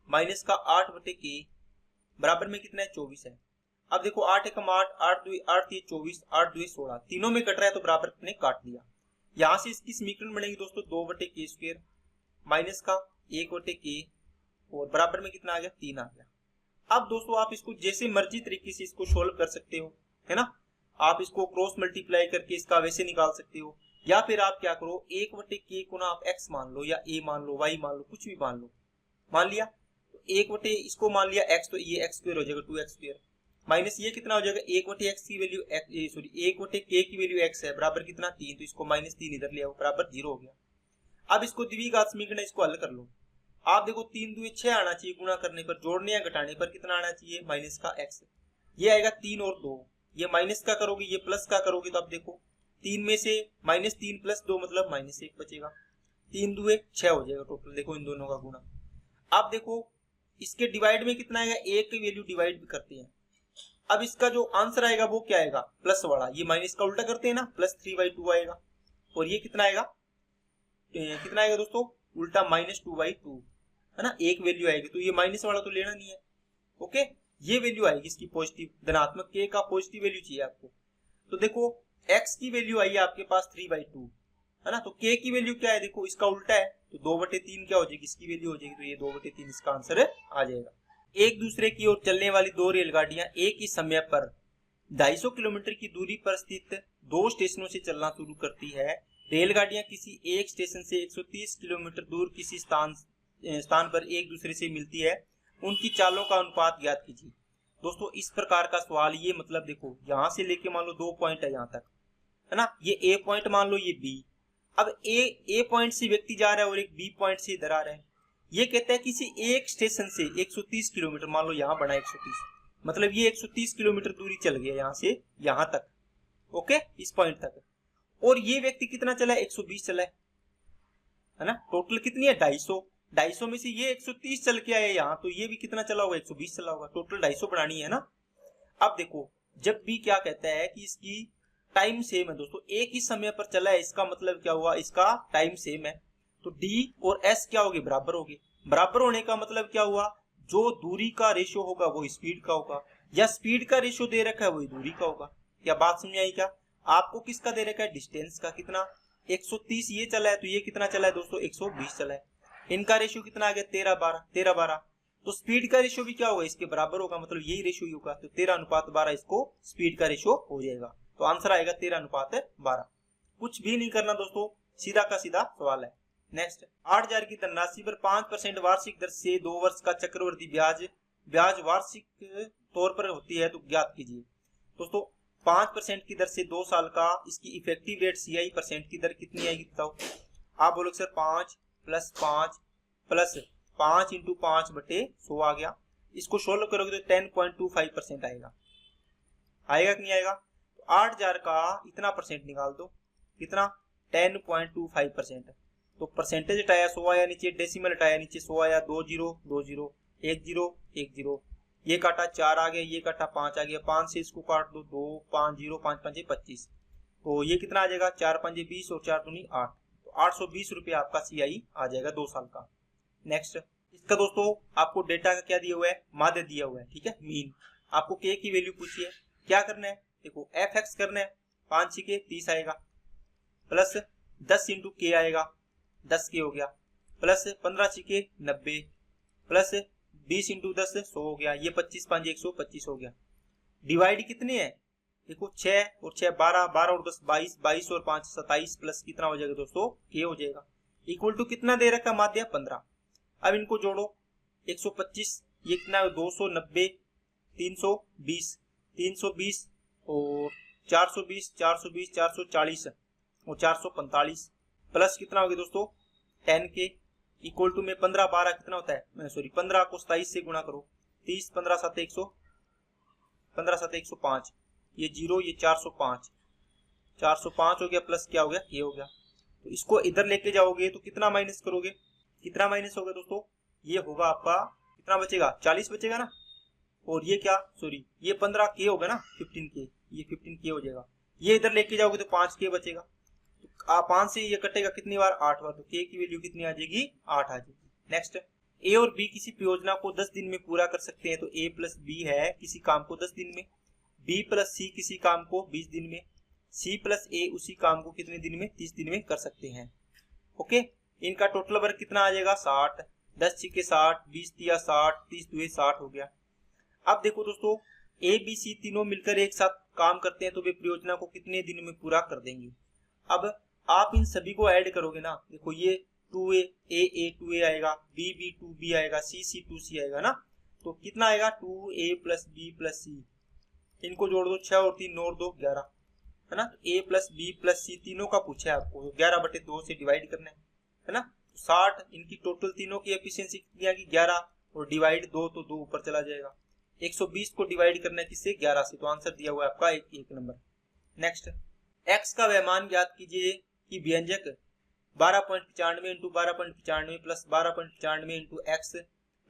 माइनस का 8 बटे के बराबर में कितना है 24 है। अब देखो 8 एकम 8, 8 2 8 3 24, 8 2 16, तीनों में कट रहा है तो बराबर ने काट दिया। यहां से इसकी समीकरण बनेगी दोस्तों 2 बटे के स्क्वायर माइनस का 1 बटे के और बराबर में कितना आ गया 3 आ गया। अब दोस्तों आप इसको जैसे मर्जी तरीके से इसको सोल्व कर सकते हो, है ना। आप इसको क्रॉस मल्टीप्लाई करके इसका वैसे निकाल सकते हो, या फिर आप क्या करो 1 बटे के को ना आप x मान लो या a मान लो y मान लो, कुछ भी मान लो। मान लिया तो 1 बटे इसको मान लिया x, तो ये x स्क्वायर हो जाएगा 2x स्क्वायर माइनस ये कितना हो जाएगा 1 बटे x की वैल्यू सॉरी 1 बटे k की वैल्यू x है बराबर कितना 3, तो इसको -3 इधर ले आओ बराबर 0 हो गया। अब इसको द्विघात समीकरण इसको हल कर लो। आप देखो 3 2 6 आना चाहिए गुणा करने पर, जोड़ने या घटाने पर कितना आना चाहिए माइनस का x, ये आएगा 3 और 2, ये माइनस का करोगे ये प्लस का करोगे तो आप देखो 3 में से -3 प्लस 2 मतलब -1 बचेगा, 3 2 6 हो जाएगा टोटल, देखो इन दोनों का गुणा। अब देखो इसके डिवाइड में कितना आएगा, एक की वैल्यू डिवाइड भी करते हैं। अब इसका जो आंसर आएगा वो क्या आएगा प्लस वाला, ये माइनस का उल्टा करते हैं ना, +3/2 आएगा, और ये कितना आएगा दोस्तों उल्टा -2/2 है ना, एक वैल्यू आएगी, तो ये माइनस वाला तो लेना नहीं है। ओके, ये वैल्यू आएगी इसकी पॉजिटिव, धनात्मक के का पॉजिटिव वैल्यू चाहिए आपको। तो देखो x की वैल्यू आई है आपके पास 3/2 है ना, तो k की वैल्यू क्या है देखो इसका उल्टा है, तो 2/3 क्या हो जाएगी इसकी वैल्यू हो जाएगी, तो ये 2/3 इसका आंसर आ जाएगा। एक दूसरे की ओर चलने वाली दो रेलगाड़ियां एक ही समय पर 250 किलोमीटर की दूरी पर स्थित दो स्टेशनों से चलना शुरू करती है। रेलगाड़ियां किसी एक स्टेशन से 130 किलोमीटर दूर किसी स्थान पर एक दूसरे से मिलती है, उनकी चालों का अनुपात ज्ञात कीजिए। दोस्तों इस प्रकार का सवाल, ये मतलब देखो यहां से लेके मान लो 2 पॉइंट है यहाँ तक, है ना, ये ए पॉइंट मान लो, ये बी। अब ए पॉइंट से व्यक्ति जा रहा है और एक बी पॉइंट से इधर आ रहा है। ये कहता है किसी एक स्टेशन से 130 किलोमीटर, मान लो यहाँ बना 130, मतलब ये 130 किलोमीटर दूरी चल गया यहाँ से यहाँ तक, ओके, इस पॉइंट तक। और ये व्यक्ति कितना चला है 120 चला है ना, टोटल कितनी है 250 में से ये 130 चल के आया यहाँ, तो ये भी कितना चला होगा 120 चला होगा, टोटल 250 बनानी है ना। अब देखो जब भी क्या कहता है कि इसकी टाइम सेम है दोस्तों, एक ही समय पर चला है, इसका मतलब क्या हुआ इसका टाइम सेम है, तो डी और एस क्या होगी बराबर होगी। बराबर होने का मतलब क्या हुआ, जो दूरी का रेशियो होगा वो स्पीड का होगा, या स्पीड का रेशियो दे रखा है वही दूरी का होगा। क्या बात समझ आई क्या, आपको किसका दे रखा है डिस्टेंस का, कितना 130 ये चला है, तो ये कितना चला है दोस्तों 120 चला है, इनका रेशियो कितना आ गया 13-12, तो स्पीड का रेशियो भी क्या होगा इसके बराबर होगा, मतलब यही रेशियो होगा, तो 13:12 इसको स्पीड का रेशियो हो जाएगा, तो आंसर आएगा 13:12। कुछ भी नहीं करना दोस्तों, सीधा का सीधा सवाल है। नेक्स्ट, 8,000 की धनराशि पर 5% वार्षिक दर से 2 वर्ष का चक्रवृद्धि ब्याज वार्षिक तौर पर होती है, तो ज्ञात कीजिए। दोस्तों 5% की दर से 2 साल का इसकी इफेक्टिव रेट CI % की दर कितनी आएगी बताओ। आप बोलोगे सर 5 + 5 + 5 × 5/100 आ गया, इसको सोल्व करोगे तो 10.25% आएगा कि नहीं आएगा। तो 8,000 का इतना परसेंट निकाल दो, कितना 10.25%, तो परसेंटेज हटाया 100 आया नीचे, डेसिमल हटाया नीचे 100 आया, 2 0 2 0 1 0 1 0, ये काटा 4 आ गया, ये काटा 5 आ गया, 5 से इसको काट दो 2 5 0 5 5 25, तो ये कितना आ जाएगा 4 5 20 और 4 दूनी 8, तो 820 रुपये आपका CI आ जाएगा 2 साल का। नेक्स्ट, इसका दोस्तों आपको डेटा का क्या दिया हुआ है, माध्य दिया हुआ है, ठीक है, मीन। आपको के की वैल्यू पूछी है, क्या करना है, देखो एफ एक्स करना है, 5 छिके 30 आएगा, प्लस 10 इंटू के आएगा, 10 के हो गया, प्लस 15 छिके 90, प्लस 20 इंटू 10 100 हो गया, ये 25 5 125 हो गया। डिवाइड कितने हैं, देखो 6 और 6 12, 12 और 10 22, 22 और 5 27, प्लस कितना हो जाएगा दोस्तों, के हो जाएगा, इक्वल टू कितना दे रखा माध्य 15। अब इनको जोड़ो, 125 ये कितना है 290, 320, 320 और 420, 420, 440 और 445, प्लस कितना हो गया दोस्तों 10 के, इक्वल टू में 15 12 कितना होता है, सॉरी 15 को 27 से गुणा करो, 30 15 7 100, 15 7 105, ये 0 ये 405, 405 हो गया, प्लस क्या हो गया ये हो गया। तो इसको इधर लेके जाओगे तो कितना माइनस करोगे, कितना माइनस होगा दोस्तों, ये होगा आपका कितना बचेगा 40 बचेगा ना, और ये क्या सॉरी ये 15 के होगा ना 15 के, ये 15 के हो जाएगा, ये इधर लेके जाओगे तो 5 के बचेगा, तो 5 से ये कटेगा कितनी बार 8 बार, तो के की वैल्यू कितनी आ जाएगी 8 आ जाएगी। नेक्स्ट, ए और बी किसी परियोजना को 10 दिन में पूरा कर सकते हैं, तो ए प्लस बी है किसी काम को 10 दिन में, बी प्लस सी किसी काम को 20 दिन में, सी प्लस ए उसी काम को कितने दिन में 30 दिन में कर सकते हैं। ओके, इनका टोटल वर्क कितना आ जाएगा 60, 10 छिके 60, 20 दिया 60, 30 दुए 60 हो गया। अब देखो दोस्तों ए बी सी तीनों मिलकर एक साथ काम करते हैं तो वे परियोजना को कितने दिनों में पूरा कर देंगे। अब आप इन सभी को ऐड करोगे ना, देखो ये 2a a 2a आएगा, b b 2b आएगा, c c 2c आएगा ना, तो कितना आएगा 2a plus b plus c, इनको जोड़ दो 6 और 3 9 और 2 11 है ना, तो a plus b plus c तीनों का पूछा है आपको, 11/2 से डिवाइड करना है ना, 60, इनकी टोटल तीनों की एफिशिएंसी कितनी आ गई 11 और डिवाइड 2 तो 2 ऊपर चला जाएगा, 120 को डिवाइड करना है किससे 11 से, तो आंसर दिया हुआ है आपका एक नंबर। नेक्स्ट, x का वह मान ज्ञात कीजिए कि व्यंजक 12.95 into 12.95 plus 12.95 into x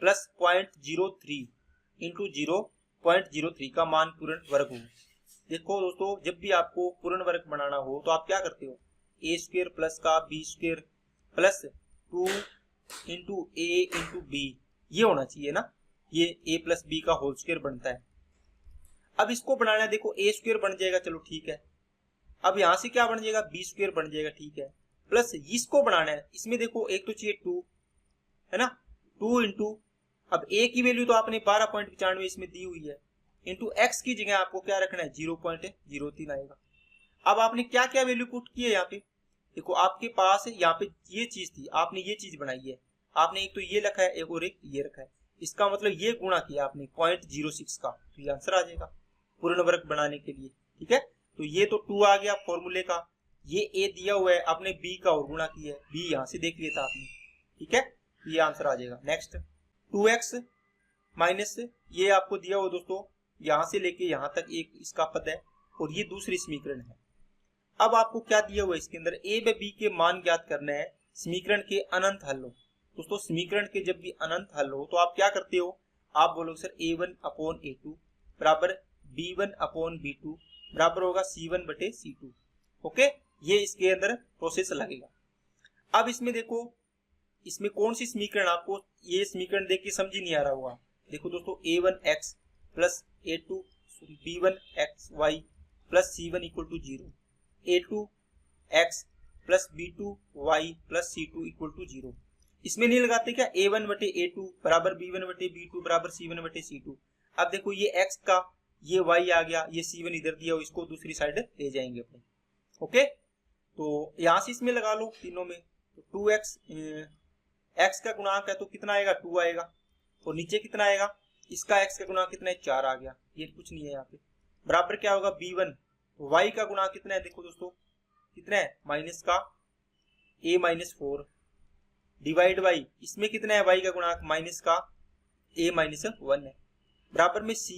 plus 0.03 into 0.03 का मान पूर्ण वर्ग हो। देखो दोस्तों जब भी आपको पूर्ण वर्ग बनाना हो तो आप क्या करते हो, ए स्क्वायर प्लस का बी स्क्वायर प्लस 2 इंटू ए इंटू बी, ये होना चाहिए ना, ये a प्लस बी का होल स्क्वायर बनता है। अब इसको बनाना है, देखो ए स्क्वायर बन जाएगा, चलो ठीक है, अब यहां से क्या बन जाएगा बी स्क्वायर बन जाएगा, ठीक है, प्लस इसको बनाना है, इसमें देखो एक तो चाहिए 2 है ना, 2 इंटू अब a की वैल्यू तो आपने 12.95 इसमें दी हुई है, इंटू x की जगह आपको क्या रखना है 0.03 आएगा। अब आपने क्या क्या वैल्यू पुट की है यहाँ पे, देखो आपके पास यहाँ पे ये चीज थी, आपने ये चीज बनाई है, आपने एक तो ये रखा है एक और एक ये रखा है, इसका मतलब ये गुणा किया आपने 0.06 का, तो ये आंसर आ जाएगा पूर्ण वर्ग बनाने के लिए। ठीक है, तो ये तो 2 आ गया फॉर्मूले का, ये a दिया हुआ है, आपने b का और गुणा किया है, b यहाँ से देख लिया था आपने, ठीक है, ये आंसर आ जाएगा। नेक्स्ट 2x माइनस ये आपको दिया हुआ दोस्तों, यहाँ से लेके यहाँ तक एक इसका पद है और ये दूसरी समीकरण है। अब आपको क्या दिया हुआ है इसके अंदर, a व b के मान ज्ञात करना है, समीकरण के अनंत हल हो। दोस्तों समीकरण के जब भी अनंत हल हो तो आप क्या करते हो, आप बोलोगे सर a1 अपॉन a2 बराबर b1 अपॉन b2 बराबर होगा c1/c2। ओके, ये इसके अंदर प्रोसेस लगेगा। अब इसमें देखो, इसमें कौन सी समीकरण, आपको ये समीकरण देख के समझ ही नहीं आ रहा होगा। देखो दोस्तों a1x plus a2 b1xy plus c1 equal to 0, a2x plus b2y plus c2 equal to 0, इसमें नहीं लगाते क्या a1/a2 बराबर b1/b2 बराबर c1/c2। अब देखो ये x का ये y आ गया, ये c1 इधर दिया हो, इसको दूसरी साइड ले जाएंगे अपने। ओके, तो यहां से इसमें लगा लो तीनों में, तो 2x x का गुणांक है तो कितना आएगा 2 आएगा, और नीचे कितना आएगा, इसका x का गुणांक कितना है 4 आ गया, ये कुछ नहीं है यहाँ पे, बराबर क्या होगा b1, y का गुणांक कितना है, देखो दोस्तों कितना है माइनस का a माइनस 4 डिवाइड y, इसमें कितना है y का गुणांक माइनस का a माइनस 1 है, बराबर में c,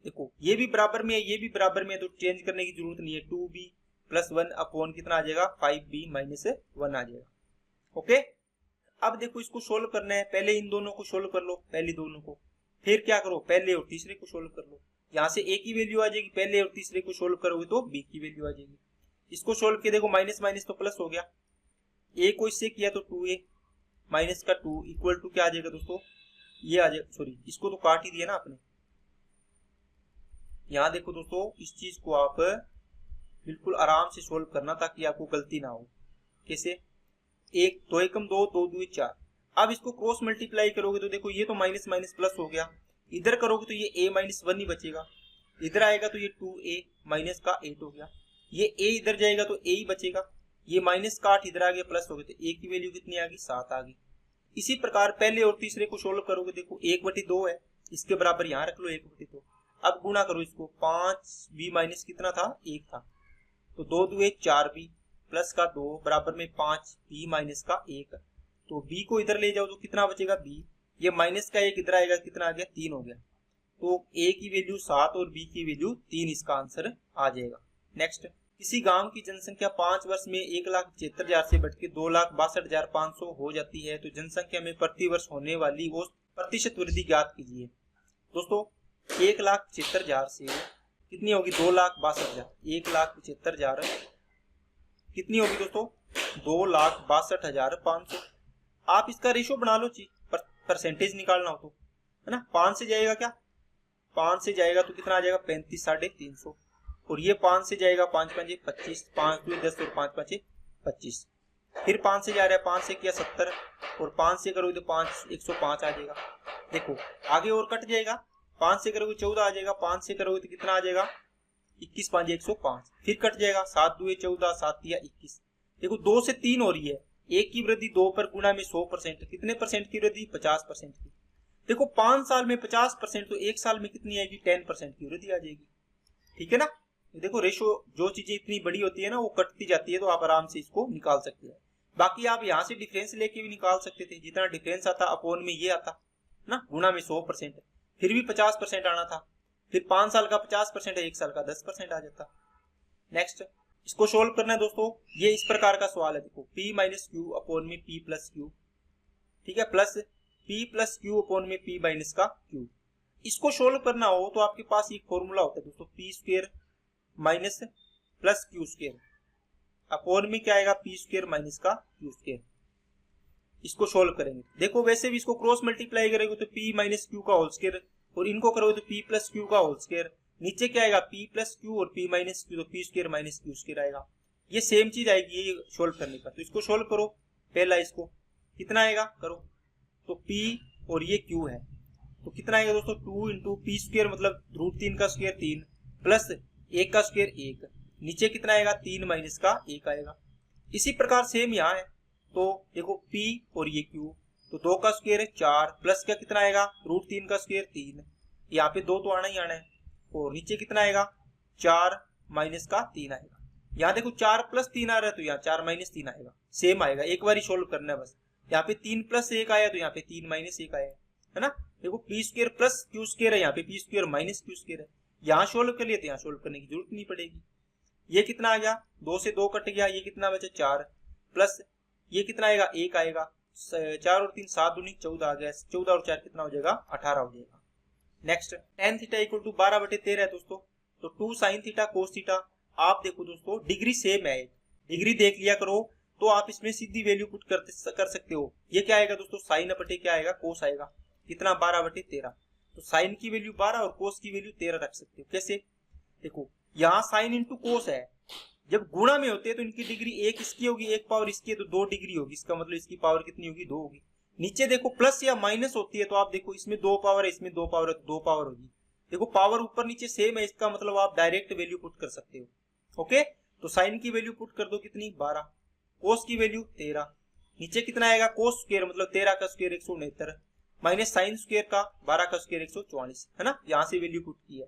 देखो ये भी बराबर में है ये भी बराबर में है, तो चेंज करने की जरूरत नहीं है, 2b प्लस 1 अपॉन कितना आ जाएगा 5b माइनस 1 आ जाएगा। ओके, अब देखो इसको सोल्व करना है, पहले इन दोनों को सोल्व कर लो, पहले दोनों को, फिर क्या करो पहले और तीसरे को सोल्व कर लो, यहाँ से a की वैल्यू आ जाएगी, पहले और तीसरे को सोल्व करोगे तो b की वैल्यू आ जाएगी। इसको सोल्व किया, देखो माइनस माइनस तो प्लस हो गया, a को इससे किया तो 2a माइनस का 2 इक्वल टू क्या आ जाएगा दोस्तों, ये आ जाएगा, सॉरी इसको तो काट ही दिया ना आपने, यहाँ देखो दोस्तों, इस चीज को आप बिल्कुल आराम से सोल्व करना ताकि आपको गलती ना हो। कैसे? एक दो एकम दो, दो दुई चार। अब इसको क्रॉस मल्टीप्लाई करोगे तो देखो ये तो माइनस माइनस प्लस हो गया, इधर करोगे तो ये a माइनस वन ही बचेगा, इधर आएगा तो ये 2a माइनस का 8 हो गया, ये a इधर जाएगा तो a ही बचेगा, ये माइनस का 8 इधर आ गया प्लस हो गया, तो a की वैल्यू कितनी आ गई? 7 आ गई। इसी प्रकार पहले और तीसरे को सोल्व करोगे, देखो 1/2 है, इसके बराबर यहाँ रख लो 1/2। अब गुणा करो इसको, 5b माइनस कितना था? 1 था, तो 2 दुए 4b प्लस का 2 बराबर में 5b माइनस का 1, तो b को इधर ले जाओ तो कितना बचेगा? b। ये माइनस का 1 इधर आएगा, कितना आ गया? 3 हो गया। तो a की वैल्यू 7 और b की वैल्यू 3 इसका आंसर आ जाएगा। नेक्स्ट, किसी गांव की जनसंख्या 5 वर्ष में 1,75,000 से बढ़कर 2,62,500 हो जाती है, तो जनसंख्या में प्रति वर्ष होने वाली वो प्रतिशत वृद्धि ज्ञात कीजिए। दोस्तों 1,75,000 से कितनी होगी? 2,62,000। 1,75,000 कितनी होगी दोस्तों? 2,62,500। आप इसका रेशो बना लो, परसेंटेज निकालना हो तो, है ना। 5 से जाएगा क्या? 5 से जाएगा तो कितना आ जाएगा? 35,350। और ये 5 से जाएगा, 5 5 25, 5 2 10 और 5 5 25। फिर 5 से जा रहा है, 5 से किया 70 और 5 से करोगे तो 5 105 आ जाएगा। देखो आगे और कट जाएगा, 5 से करोगे 14 आ जाएगा, 5 से करोगे तो कितना आ जाएगा? 21 5 105। फिर कट जाएगा, 7 2 14, 7 3 21। देखो 2 से 3 हो रही है, 1 की वृद्धि 2 पर गुणा में 100%, कितने परसेंट की वृद्धि? 50% की। देखो 5 साल में 50%, तो 1 साल में कितनी आएगी? 10% की वृद्धि आ जाएगी। ठीक है ना। देखो रेशो, जो चीजें इतनी बड़ी होती है ना वो कटती जाती है, तो आप आराम से इसको निकाल सकते हैं। बाकी आप यहाँ से डिफरेंस लेके भी निकाल सकते थे, जितना डिफरेंस आता अपॉन में ये आता ना, गुणा में 100%, फिर भी 50% आना था। फिर 5 साल का 50% है, 1 साल का 10% आ जाता। नेक्स्ट, इसको सोल्व करना है दोस्तों। ये इस प्रकार का सवाल है, देखो p माइनस क्यू अपॉन में p प्लस क्यू, ठीक है, plus p plus Q upon में p माइनस का क्यू। इसको सोल्व करना हो तो आपके पास एक फॉर्मूला होता है दोस्तों, p square minus plus Q square upon में क्या आएगा? p स्क्वायर माइनस का क्यू स्क्वायर। इसको सोल्व करेंगे, देखो वैसे भी इसको क्रॉस मल्टीप्लाई करेंगे तो p माइनस क्यू का होल स्क्वायर, और इनको करोगे तो p प्लस क्यू का होल स्क्वायर। नीचे क्या आएगा? p प्लस क्यू और p माइनस क्यू, तो p square minus Q square आएगा। ये सेम चीज आएगी ये सोल्व करने पर। तो इसको सोल्व करो, पहला इसको कितना आएगा करो, तो p और ये q है, तो कितना आएगा दोस्तों? 2 इंटू p स्क्वायर मतलब √3 का स्क्वायर 3 प्लस 1 का स्क्वायर 1, नीचे कितना आएगा? 3 माइनस का 1 आएगा। इसी प्रकार सेम यहाँ है, तो देखो p और ये q, तो 2 का स्क्वायर है 4 प्लस क्या कितना आएगा? √3 का स्क्वायर 3, यहाँ पे 2 तो आना ही आना है, और नीचे कितना आएगा? 4 माइनस का 3 आएगा। यहाँ देखो 4 प्लस 3 आ रहा है, तो यहाँ 4 माइनस 3 आएगा, सेम आएगा। एक बार ही सोल्व करना है बस। यहाँ पे 3 प्लस 1 आया, तो यहाँ पे 3 माइनस 1 आया, है ना। देखो p square plus Q square है, यहाँ पे p square minus Q square है। यहाँ सोल्व कर लिए तो यहाँ सोल्व करने की जरूरत नहीं पड़ेगी। ये कितना आ गया? 2 से 2 कट गया, ये कितना बचा? 4 प्लस ये कितना आएगा? 1 आएगा, 4 और 3 7 दूनी 14 आ गया, 14 और 4 कितना हो जाएगा? 18 हो जाएगा। Next, tan theta equal to 12/13 है दोस्तों, तो 2 sin थीटा कोस थीटा। आप देखो दोस्तों डिग्री सेम है, डिग्री देख लिया करो, तो आप इसमें सीधी वैल्यू पुट कर सकते हो। ये क्या आएगा दोस्तों? साइन बटे क्या आएगा? कोस आएगा, कितना? 12/13। तो साइन की वैल्यू 12 और कोस की वैल्यू 13 रख सकते हो। कैसे? देखो यहाँ साइन इंटू कोस है, जब गुणा में होते हैं तो इनकी डिग्री एक इसकी होगी, एक पावर इसकी है, तो 2 डिग्री होगी। इसका मतलब इसकी पावर कितनी होगी? 2 होगी। नीचे देखो प्लस या माइनस होती है, तो आप देखो इसमें 2 पावर है, इसमें 2 पावर है, तो 2 पावर होगी। देखो पावर ऊपर नीचे सेम है, इसका मतलब आप डायरेक्ट वैल्यू पुट कर सकते हो। ओके, तो साइन की वैल्यू पुट कर दो, कितनी? 12, कोस की वैल्यू 13, नीचे कितना आएगा? कोस स्क्वायर मतलब 13 का स्क्वायर 169 माइनस साइन स्क्वायर का 12 का स्क्वायर 144, है ना। यहाँ से वैल्यू पुट की है।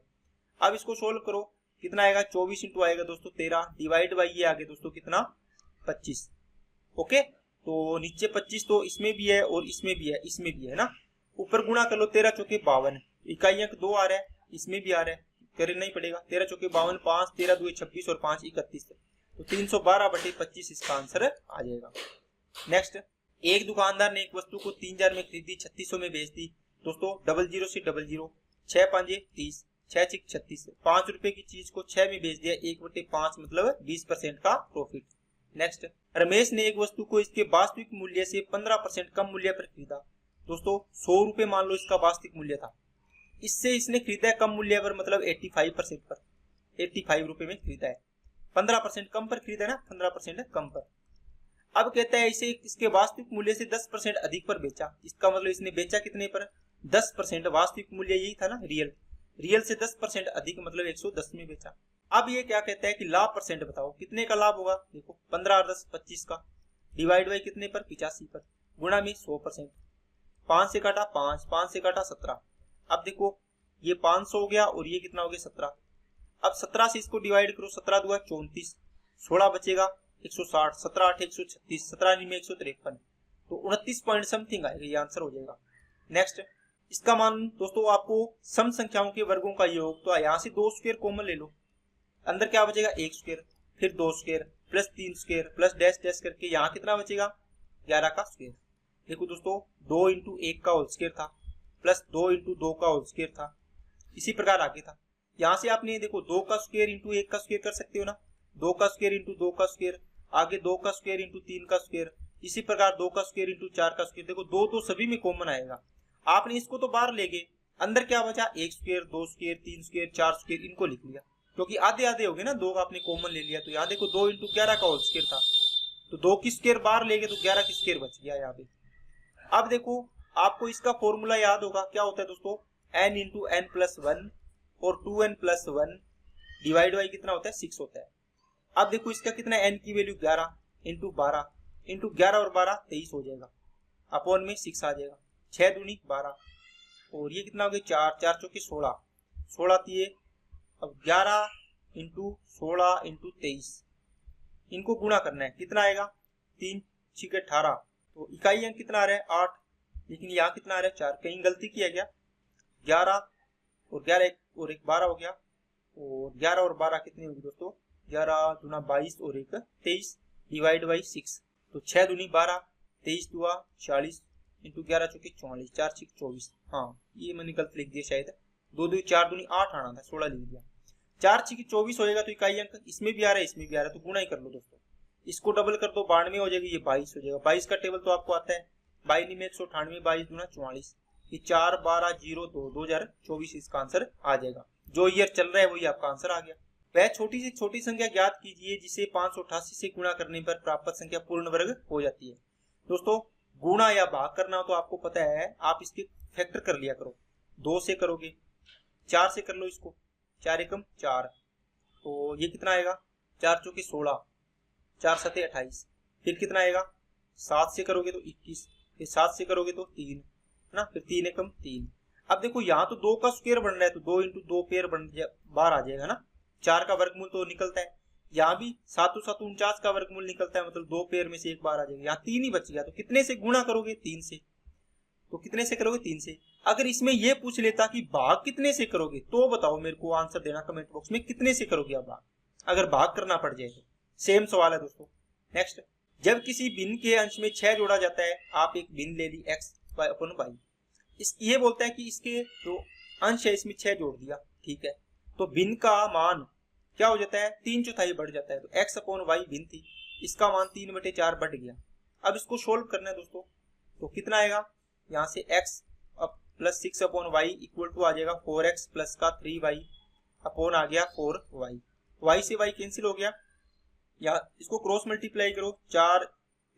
अब इसको सोल्व करो, कितना आएगा? 24 इंटू आएगा दोस्तों 13 डिवाइड बाई ये आगे दोस्तों कितना? 25। ओके, तो नीचे 25 तो इसमें भी है और इसमें भी है, इसमें भी है ना। ऊपर गुणा कर लो, 13 चौके 52, इकाइयां 2 आ रहा है, इसमें भी आ रहा है, करना नहीं पड़ेगा। 13 चौके 52, 5 13 2 26 और 5 31, तो 312/25 इसका आंसर आ जाएगा। नेक्स्ट, एक दुकानदार ने एक वस्तु को 3000 में खरीदी, 3600 में बेच दी दोस्तों। 00 से 00, 6 5 30, 6 6 36, 5 रुपए की चीज को 6 में बेच दिया, 1/5 मतलब 20% का प्रॉफिट। नेक्स्ट, रमेश ने एक वस्तु को इसके वास्तविक मूल्य से 15% कम मूल्य पर खरीदा दोस्तों। 100 रुपए मान लो इसका वास्तविक मूल्य था, इससे इसने खरीदा है कम मूल्य पर, मतलब 85% पर, 85 रुपए में खरीदा है। 15% कम पर खरीदा है ना, 15% कम पर। अब कहता है इसे इसके वास्तविक मूल्य से 10% अधिक पर बेचा। इसका मतलब इसने बेचा कितने पर, 10%। वास्तविक मूल्य यही था ना, रियल से 10% अधिक, मतलब 110 में बेचा। अब ये क्या कहता है कि लाभ परसेंट बताओ, कितने का लाभ होगा। देखो 15 और 10 25 का, डिवाइड बाई कितने पर, 85 पर, गुणा में 100%। 5 से काटा 5, 5 से काटा 17। अब देखो ये 500 हो गया और ये कितना हो गया 17। अब 17 से इसको डिवाइड करो, 17 दूगा 34, 16 बचेगा 160, 17 8 136, 17 9 153, तो 29 पॉइंट समथिंग आएगा, ये आंसर हो जाएगा। नेक्स्ट, इसका मान दोस्तों आपको सम संख्याओं के वर्गों का योग, तो यहाँ से 2 स्क्वायर कॉमन ले लो, अंदर क्या बचेगा 1 स्क्वायर, फिर 2 square plus 3 square plus dash dash करके यहाँ कितना बचेगा 11 का स्क्वायर। देखो दोस्तों 2 इंटू 1 का होल स्क्वायर था, प्लस 2 इंटू 2 का होल स्क्वायर था, इसी प्रकार आगे था। यहाँ से आपने देखो 2 का स्क्वायर इंटू 1 का स्क्वायर कर सकते हो ना, 2 का स्क्वायर इंटू 2 का स्क्वायर, आगे 2 का स्क्वायर इंटू 3 का स्क्वायर, इसी प्रकार 2 का स्क्वायर इंटू 4 का स्क्वायर। देखो 2 तो सभी में कॉमन आएगा, आपने इसको तो बाहर ले गए, अंदर क्या बचा 1 स्क्वायर 2 स्क्वायर 3 स्क्वायर 4 स्क्वायर, इनको लिख लिया क्योंकि आधे आधे हो गए ना, 2 का आपने कॉमन ले लिया। तो यहाँ देखो 2 इंटू 11 का होल स्क्वायर था, तो 2 की स्क्वायर बाहर ले गए तो 11 की स्क्वायर बच गया यहाँ पे। अब देखो आपको इसका फॉर्मूला याद होगा, क्या होता है दोस्तों, n इंटू एन प्लस 1 और 2n प्लस 1 डिवाइड बाई कितना होता है 6 होता है। अब देखो इसका कितना है, n की वैल्यू 11 इंटू 12 इंटू 11 और 12 23 हो जाएगा, अपॉन में 6 आ जाएगा, 6 दूनी 12 और ये कितना हो गया 4, 4 चौके 16, 16 दिए। अब 11 इंटू 16 इंटू 23, इनको गुणा करना है, कितना आएगा 3 6 18, तो इकाई अंक कितना आ रहा है 8, लेकिन यहाँ कितना आ रहा है 4, कहीं गलती किया गया। 11 और 11 और 1 12 हो गया, और 11 और 12 कितनी होगी दोस्तों, 11 दूना 22 और 1 23 डिवाइड बाई 6, तो 6 दूनी 12 23 दुआ 40 इंटू 11 चौके 44, 4 6 24। हाँ ये मैंने गलत लिख दिया शायद, 2 2 4 दूनी 8 आना था, 16 लिख दिया। 4 6 24 होएगा, तो इकाई अंक इसमें भी आ रहा है इसमें भी आ रहा है, तो गुणा ही कर लो दोस्तों, इसको डबल कर दो 92 हो जाएगी, ये 22 हो जाएगा। 22 का टेबल तो आपको आता है, 22 में 198, 22 दूना 44, ये 4 12 0 2 2024 इसका आंसर आ जाएगा। जो ईयर चल रहा है वही आपका आंसर आ गया। वह छोटी से छोटी संख्या ज्ञात कीजिए जिसे 588 से गुणा करने पर प्राप्त संख्या पूर्ण वर्ग हो जाती है। दोस्तों गुणा या भाग करना हो तो आपको पता है, आप इसके फैक्टर कर लिया करो, 2 से करोगे, 4 से कर लो इसको, 4 एकम 4, तो ये कितना आएगा 4 चौके 16, 4 सते 28, फिर कितना आएगा 7 से करोगे तो 21, फिर 7 से करोगे तो 3 है ना, फिर 3 एकम 3। अब देखो यहाँ तो 2 का स्क्वायर बन रहा है, तो 2 इंटू 2 पेयर बाहर आ जाएगा ना, 4 का वर्गमूल तो निकलता है, यहाँ भी 7 7 49 का वर्गमूल निकलता है, मतलब 2 पेयर में से एक बार आ जाएगा, यहाँ 3 ही बच गया, तो कितने से गुणा करोगे 3 से, तो कितने से करोगे 3 से। अगर इसमें ये पूछ लेता कि भाग कितने से करोगे, तो बताओ मेरे को आंसर देना कमेंट बॉक्स में, कितने से करोगे आप भाग, अगर भाग करना पड़ जाए तो। सेम सवाल है दोस्तों। नेक्स्ट, जब किसी भिन्न के अंश में 6 जोड़ा जाता है, आप एक भिन्न ले ली x अपन y, ये बोलता है कि इसके जो अंश है इसमें 6 जोड़ दिया, ठीक है, तो भिन्न का मान क्या हो जाता है 3/4 बढ़ जाता है, तो x अपॉन y भिन्न थी, इसका मान 3/4 बढ़ गया। अब इसको सोल्व करना है दोस्तों, तो कितना आएगा, यहाँ से x plus 6 upon y equal to आ जाएगा 4x प्लस का 3y अपॉन आ गया 4y, y से y कैंसिल हो गया, या इसको क्रॉस मल्टीप्लाई करो, 4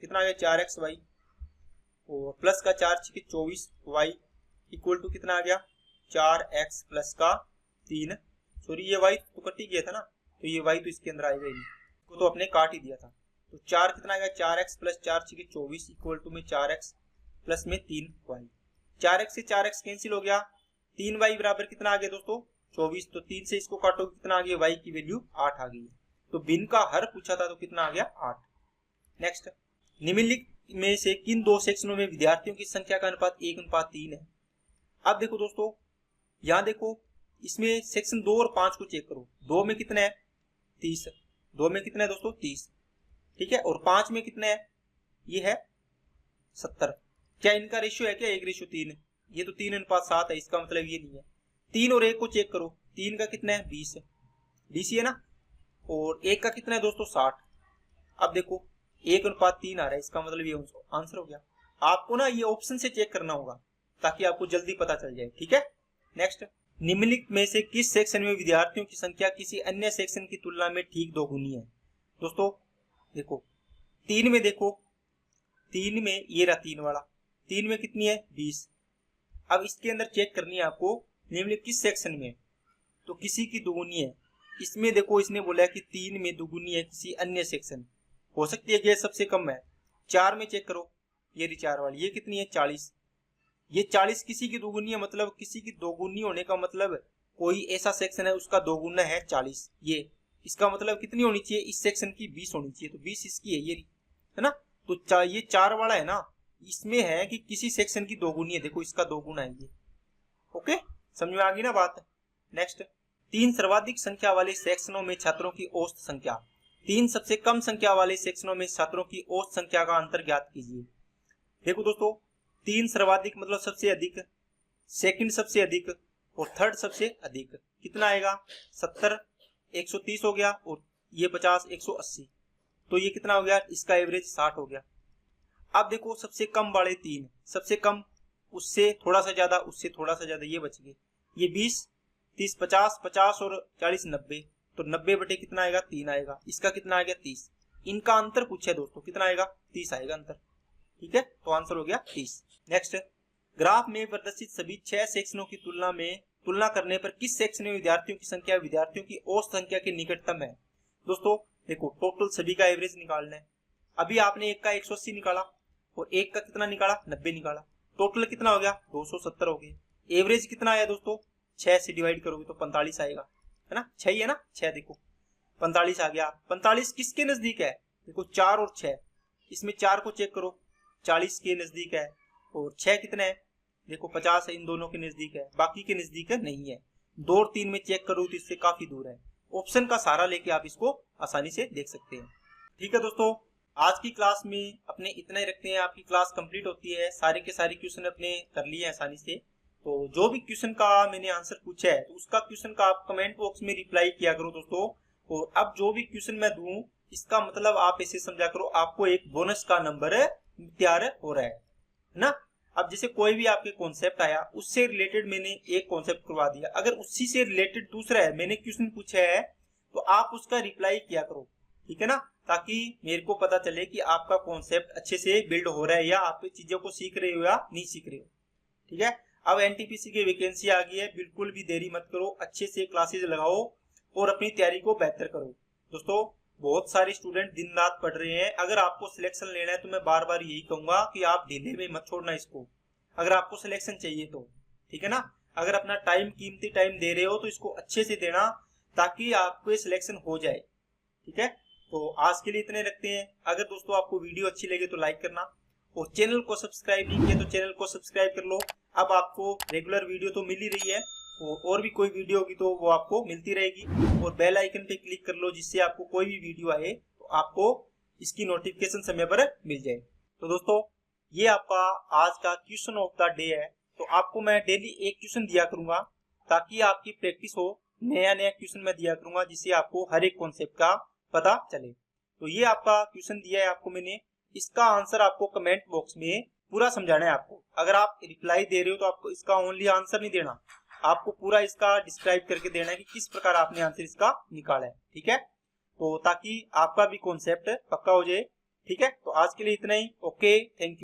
कितना आ गया 4xy और प्लस का 4 6 24y इक्वल टू कितना आ गया 4x प्लस का 3, सॉरी ये y तो कट ही गया था ना, तो ये y तो इसके अंदर आएगा ही नहीं, इसको तो अपने काट ही दिया था, तो 4 कितना आ गया 4x प्लस 4 6 24 इक्वल टू में 4x प्लस में 3y, 4x से 4x कैंसिल हो गया, 3y बराबर कितना आ गया दोस्तों 24, तो 3 से इसको काटो कितना आ गया y की वैल्यू 8 आ गई है, तो भिन्न का हर पूछा था तो कितना आ गया 8। नेक्स्ट, निम्नलिखित में से किन 2 सेक्शनों में विद्यार्थियों की संख्या का अनुपात 1:3 है। अब देखो दोस्तों, यहाँ देखो इसमें सेक्शन 2 और 5 को चेक करो, 2 में कितना है 30, 2 में कितना है दोस्तों 30, ठीक है, और 5 में कितना है ये है 70। क्या इनका रेशियो है क्या 1:3, ये तो 3:7 है, इसका मतलब ये नहीं है। 3 और 1 को चेक करो, 3 का कितना है 20 है, DC है ना, और 1 का कितना है दोस्तों 60। अब देखो 1:3 आ रहा है, इसका मतलब ये आंसर हो गया। आपको ना ये ऑप्शन से चेक करना होगा ताकि आपको जल्दी पता चल जाए, ठीक है। नेक्स्ट, निम्नलिखित में से किस सेक्शन में विद्यार्थियों की संख्या किसी अन्य सेक्शन की तुलना में ठीक दोगुनी है? दोस्तों देखो 3 में, देखो 3 में ये रहा 3 वाला, 3 में कितनी है 20। अब इसके अंदर चेक करनी है आपको निम्नलिखित किस सेक्शन में, तो किसी की दोगुनी है। इसमें देखो इसने बोला है कि 3 में दोगुनी है किसी अन्य सेक्शन, हो सकती है कि सबसे कम है। 4 में चेक करो, ये रही 4 वाली, ये कितनी है 40। ये 40 किसी की दोगुनी है, मतलब किसी की दोगुनी होने का मतलब कोई ऐसा सेक्शन है उसका दोगुना है 40। ये इसका मतलब कितनी होनी चाहिए, इस सेक्शन की 20 होनी चाहिए, तो 20 इसकी है, ये है ना। तो ये 4 वाला है ना, इसमें है कि किसी सेक्शन की दोगुनी है, देखो इसका दोगुना है ये। ओके, समझ में आ गई ना बात। नेक्स्ट, 3 सर्वाधिक संख्या वाले सेक्शनों में छात्रों की औसत संख्या, 3 सबसे कम संख्या वाले सेक्शनों में छात्रों की औसत संख्या का अंतर ज्ञात कीजिए। देखो दोस्तों 3 सर्वाधिक मतलब सबसे अधिक, सेकंड सबसे अधिक और थर्ड सबसे अधिक, कितना आएगा 70, 130 हो गया, और ये 50, 180, तो ये कितना हो गया, इसका एवरेज 60 हो गया। अब देखो सबसे कम वाले 3, सबसे कम उससे थोड़ा सा ज्यादा, उससे थोड़ा सा ज्यादा, ये बच गए, ये 20, 30, 50, 50 और 40, 90, तो 90 बटे कितना आएगा 3 आएगा, इसका कितना आ गया 30। इनका अंतर पूछे दोस्तों, कितना आएगा 30 आएगा अंतर, ठीक है, तो आंसर हो गया 30। नेक्स्ट, ग्राफ में प्रदर्शित सभी 6 सेक्शनों की तुलना करने पर किस सेक्शन में विद्यार्थियों की संख्या विद्यार्थियों की औसत संख्या के निकटतम है? दोस्तों देखो टोटल सभी का एवरेज निकालना है। अभी आपने एक का 180 निकाला और एक का कितना निकाला 90 निकाला, टोटल कितना हो गया 270 हो गया। एवरेज कितना आया दोस्तों, 6 से डिवाइड करोगे तो 45 आएगा, है ना, 6 ही है ना, 6 देखो 45 आ गया। 45 किसके नजदीक है, देखो 4 और 6, इसमें 4 को चेक करो 40 के नजदीक है, और 6 कितने है, देखो 50 है, इन दोनों के नजदीक है, बाकी के नजदीक है नहीं है। 2 और 3 में चेक करो तो इससे काफी दूर है। ऑप्शन का सहारा लेके आप इसको आसानी से देख सकते हैं। ठीक है दोस्तों, आज की क्लास में अपने इतना ही रखते हैं, आपकी क्लास कंप्लीट होती है। सारे के सारे क्वेश्चन अपने कर लिए आसानी से। तो जो भी क्वेश्चन का मैंने आंसर पूछा है तो उसका क्वेश्चन का आप कमेंट बॉक्स में रिप्लाई किया करो दोस्तों। और अब जो भी क्वेश्चन मैं दूं इसका मतलब आप ऐसे समझा करो आपको एक बोनस का नंबर तैयार हो रहा है ना। अब जैसे कोई भी आपके कॉन्सेप्ट आया उससे रिलेटेड मैंने एक कॉन्सेप्ट करवा दिया, अगर उसी से रिलेटेड दूसरा है मैंने क्वेश्चन पूछा है तो आप उसका रिप्लाई किया करो, ठीक है ना, ताकि मेरे को पता चले कि आपका कॉन्सेप्ट अच्छे से बिल्ड हो रहा है या आप चीजों को सीख रहे हो या नहीं सीख रहे हो। ठीक है, अब एनटीपीसी की वैकेंसी आ गई है, बिल्कुल भी देरी मत करो, अच्छे से क्लासेस लगाओ और अपनी तैयारी को बेहतर करो। दोस्तों बहुत सारे स्टूडेंट दिन रात पढ़ रहे हैं, अगर आपको सिलेक्शन लेना है तो मैं बार बार यही कहूंगा कि आप ढीले में मत छोड़ना इसको, अगर आपको सिलेक्शन चाहिए तो, ठीक है ना। अगर अपना टाइम कीमती टाइम दे रहे हो तो इसको अच्छे से देना ताकि आपको सिलेक्शन हो जाए। ठीक है, तो आज के लिए इतने रखते हैं। अगर दोस्तों आपको वीडियो अच्छी लगे तो लाइक करना, और चैनल को सब्सक्राइब नहीं किया तो चैनल को सब्सक्राइब कर लो। अब आपको रेगुलर वीडियो तो मिल ही रही है, और भी कोई वीडियो होगी तो वो आपको मिलती रहेगी, और बेल आइकन पे क्लिक कर लो जिससे आपको कोई भी वीडियो आए तो आपको इसकी नोटिफिकेशन समय पर मिल जाए। तो दोस्तों ये आपका आज का क्वेश्चन ऑफ द डे है, तो आपको मैं डेली एक क्वेश्चन दिया करूंगा ताकि आपकी प्रैक्टिस हो। नया नया क्वेश्चन मैं दिया करूंगा जिससे आपको हर एक कॉन्सेप्ट का पता चले। तो ये आपका क्वेश्चन दिया है आपको मैंने, इसका आंसर आपको कमेंट बॉक्स में पूरा समझाना है आपको। अगर आप रिप्लाई दे रहे हो तो आपको इसका ओनली आंसर नहीं देना, आपको पूरा इसका डिस्क्राइब करके देना है कि किस प्रकार आपने आंसर इसका निकाला है। ठीक है, तो ताकि आपका भी कॉन्सेप्ट पक्का हो जाए। ठीक है, तो आज के लिए इतना ही। Okay, thank you.